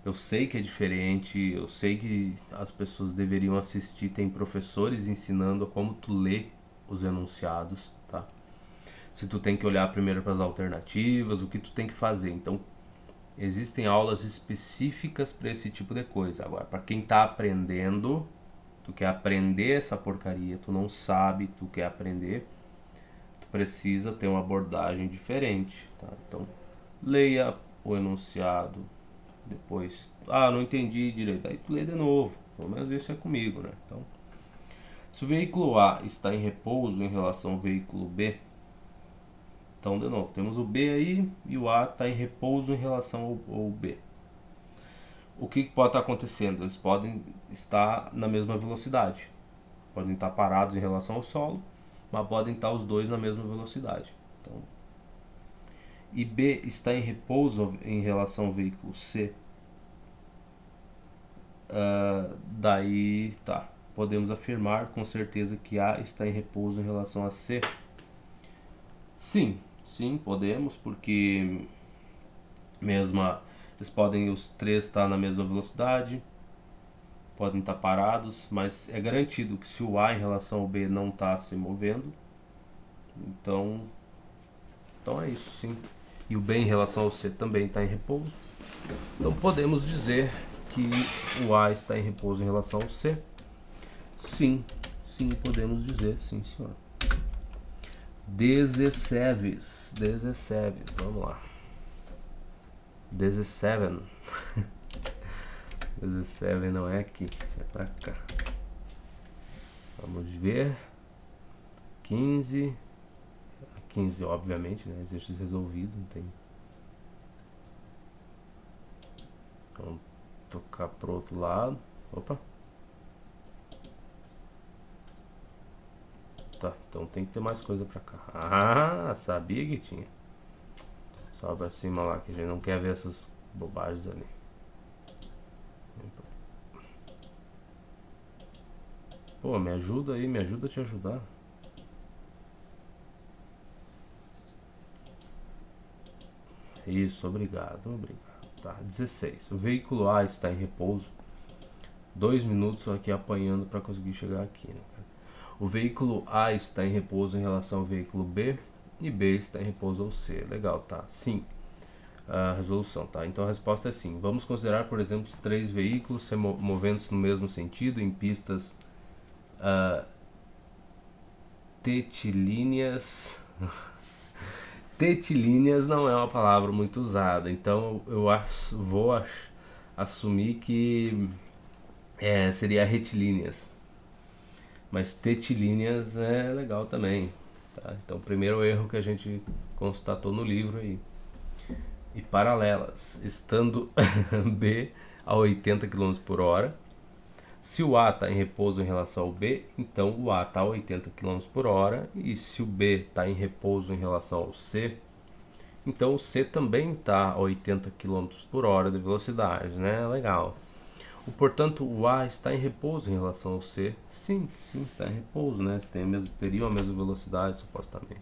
eu sei que é diferente, eu sei que as pessoas deveriam assistir, tem professores ensinando a como tu lê os enunciados, tá? Se tu tem que olhar primeiro para as alternativas, o que tu tem que fazer. Então, existem aulas específicas para esse tipo de coisa. Agora, para quem tá aprendendo, tu quer aprender essa porcaria, tu não sabe, tu quer aprender, tu precisa ter uma abordagem diferente, tá? Então, leia o enunciado, depois, não entendi direito, aí tu lê de novo, pelo menos isso é comigo, né? Então, se o veículo A está em repouso em relação ao veículo B, então de novo, temos o B aí e o A está em repouso em relação ao B. O que pode estar acontecendo? Eles podem estar na mesma velocidade, podem estar parados em relação ao solo, mas podem estar os dois na mesma velocidade. Então, e B está em repouso em relação ao veículo C, daí tá, podemos afirmar com certeza que A está em repouso em relação a C. Sim, podemos, porque eles podem os três estar na mesma velocidade, podem estar parados, mas é garantido que se o A em relação ao B não está se movendo, então é isso, sim. E o B em relação ao C também está em repouso. Então podemos dizer que o A está em repouso em relação ao C. Sim, podemos dizer, sim, senhor. 17, vamos lá. 17. 17 não é aqui, é pra cá. Vamos ver. 15. 15, obviamente, né? Exercício resolvido, não tem. Vamos tocar pro outro lado. Opa. Tá, então tem que ter mais coisa pra cá. Sabia que tinha. Só pra cima lá, que a gente não quer ver essas bobagens ali. Pô, me ajuda aí, me ajuda a te ajudar. Isso, obrigado. Tá, 16. O veículo A está em repouso. 2 minutos aqui apanhando para conseguir chegar aqui, né, cara? O veículo A está em repouso em relação ao veículo B e B está em repouso ao C. Legal, tá? Sim. A resolução, tá? Então a resposta é sim. Vamos considerar, por exemplo, 3 veículos se movendo-se no mesmo sentido em pistas tetilíneas. Tetilíneas não é uma palavra muito usada, então eu vou assumir que seria retilíneas. Mas tetilíneas é legal também, tá? Então, primeiro erro que a gente constatou no livro aí. E paralelas, estando B a 80 km por hora. Se o A está em repouso em relação ao B, então o A está a 80 km por hora. E se o B está em repouso em relação ao C, então o C também está a 80 km por hora de velocidade, né? Legal. Portanto, o A está em repouso em relação ao C. Sim, está em repouso, né? Teriam a mesma velocidade, supostamente.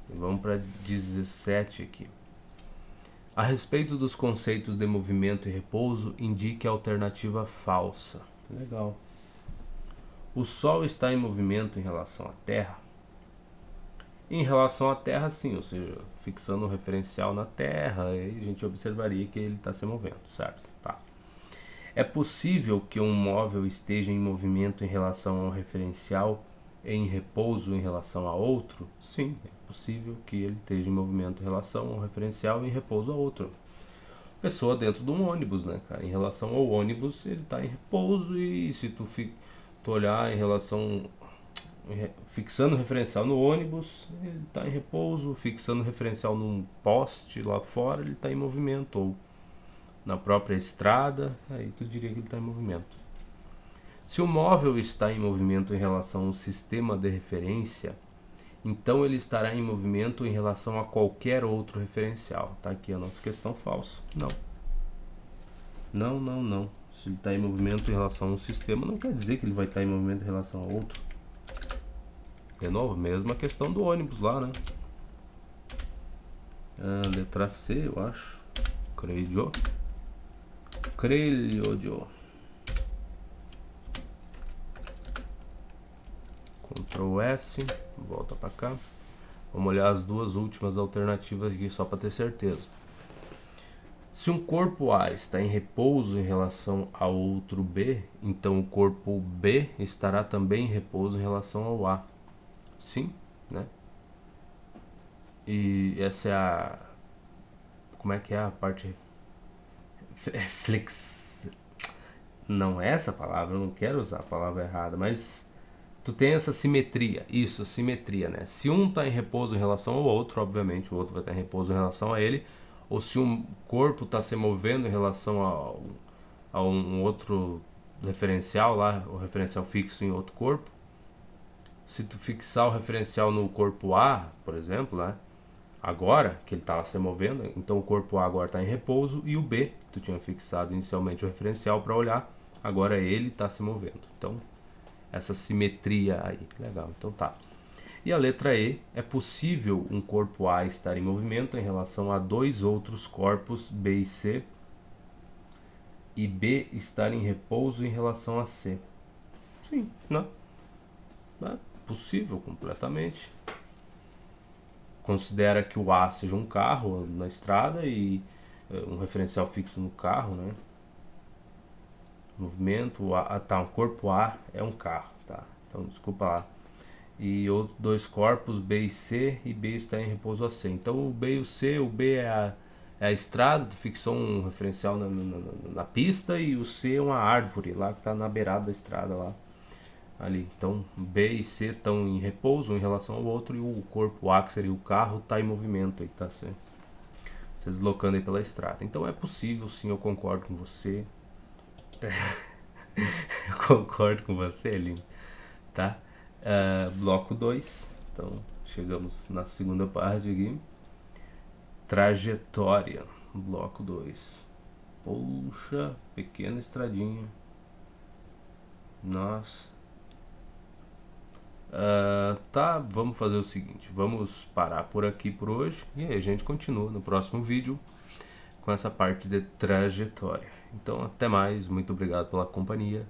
E vamos para 17 aqui. A respeito dos conceitos de movimento e repouso, indique a alternativa falsa. Legal. O Sol está em movimento em relação à Terra? Em relação à Terra, sim, ou seja, fixando um referencial na Terra, aí a gente observaria que ele está se movendo, certo? Tá. É possível que um móvel esteja em movimento em relação a um referencial e em repouso em relação a outro? Sim, é possível que ele esteja em movimento em relação a um referencial e em repouso a outro. Pessoa dentro de um ônibus, né, cara? Em relação ao ônibus, ele está em repouso e se tu tu olhar em relação, fixando o referencial no ônibus, ele está em repouso, fixando o referencial num poste lá fora, ele está em movimento, ou na própria estrada, aí tu diria que ele está em movimento. Se o móvel está em movimento em relação ao sistema de referência, então ele estará em movimento em relação a qualquer outro referencial. Tá aqui a nossa questão falsa. Não. Não, não, não. Se ele está em movimento em relação a um sistema, não quer dizer que ele vai estar em movimento em relação a outro. De novo, mesma questão do ônibus lá, né? Letra C, eu acho. Creio. Ctrl S, volta para cá. Vamos olhar as duas últimas alternativas aqui só para ter certeza. Se um corpo A está em repouso em relação a outro B, então o corpo B estará também em repouso em relação ao A. Sim, né? E essa é a... Como é que é a parte... Não é essa palavra, eu não quero usar a palavra errada, mas... Tu tem essa simetria, isso, simetria, né? Se um está em repouso em relação ao outro, obviamente o outro vai estar em repouso em relação a ele, ou se um corpo está se movendo em relação a um outro referencial lá, o referencial fixo em outro corpo. Se tu fixar o referencial no corpo A, por exemplo, né? Agora que ele estava se movendo, então o corpo A agora está em repouso e o B, tu tinha fixado inicialmente o referencial para olhar, agora ele está se movendo. Então essa simetria aí, legal, então tá. E a letra E, é possível um corpo A estar em movimento em relação a dois outros corpos B e C, e B estar em repouso em relação a C. Sim, né? É possível completamente. Considera que o A seja um carro na estrada e um referencial fixo no carro, né? Movimento, tá, um corpo A é um carro, tá? Então, desculpa lá. E outros dois corpos, B e C, e B está em repouso a C. Então, o B e o C, o B é a estrada, tu fixou um referencial na pista, e o C é uma árvore lá que está na beirada da estrada lá. Ali. Então, B e C estão em repouso em relação ao outro, e o corpo A, que seria o carro, está em movimento, aí tá se deslocando aí pela estrada. Então, é possível, sim, eu concordo com você. Eu concordo com você, lindo, tá? Bloco 2, então chegamos na segunda parte aqui. Trajetória, bloco 2. Puxa, pequena estradinha. Nossa. Tá, vamos fazer o seguinte, vamos parar por aqui por hoje, e aí a gente continua no próximo vídeo com essa parte de trajetória. Então, até mais, muito obrigado pela companhia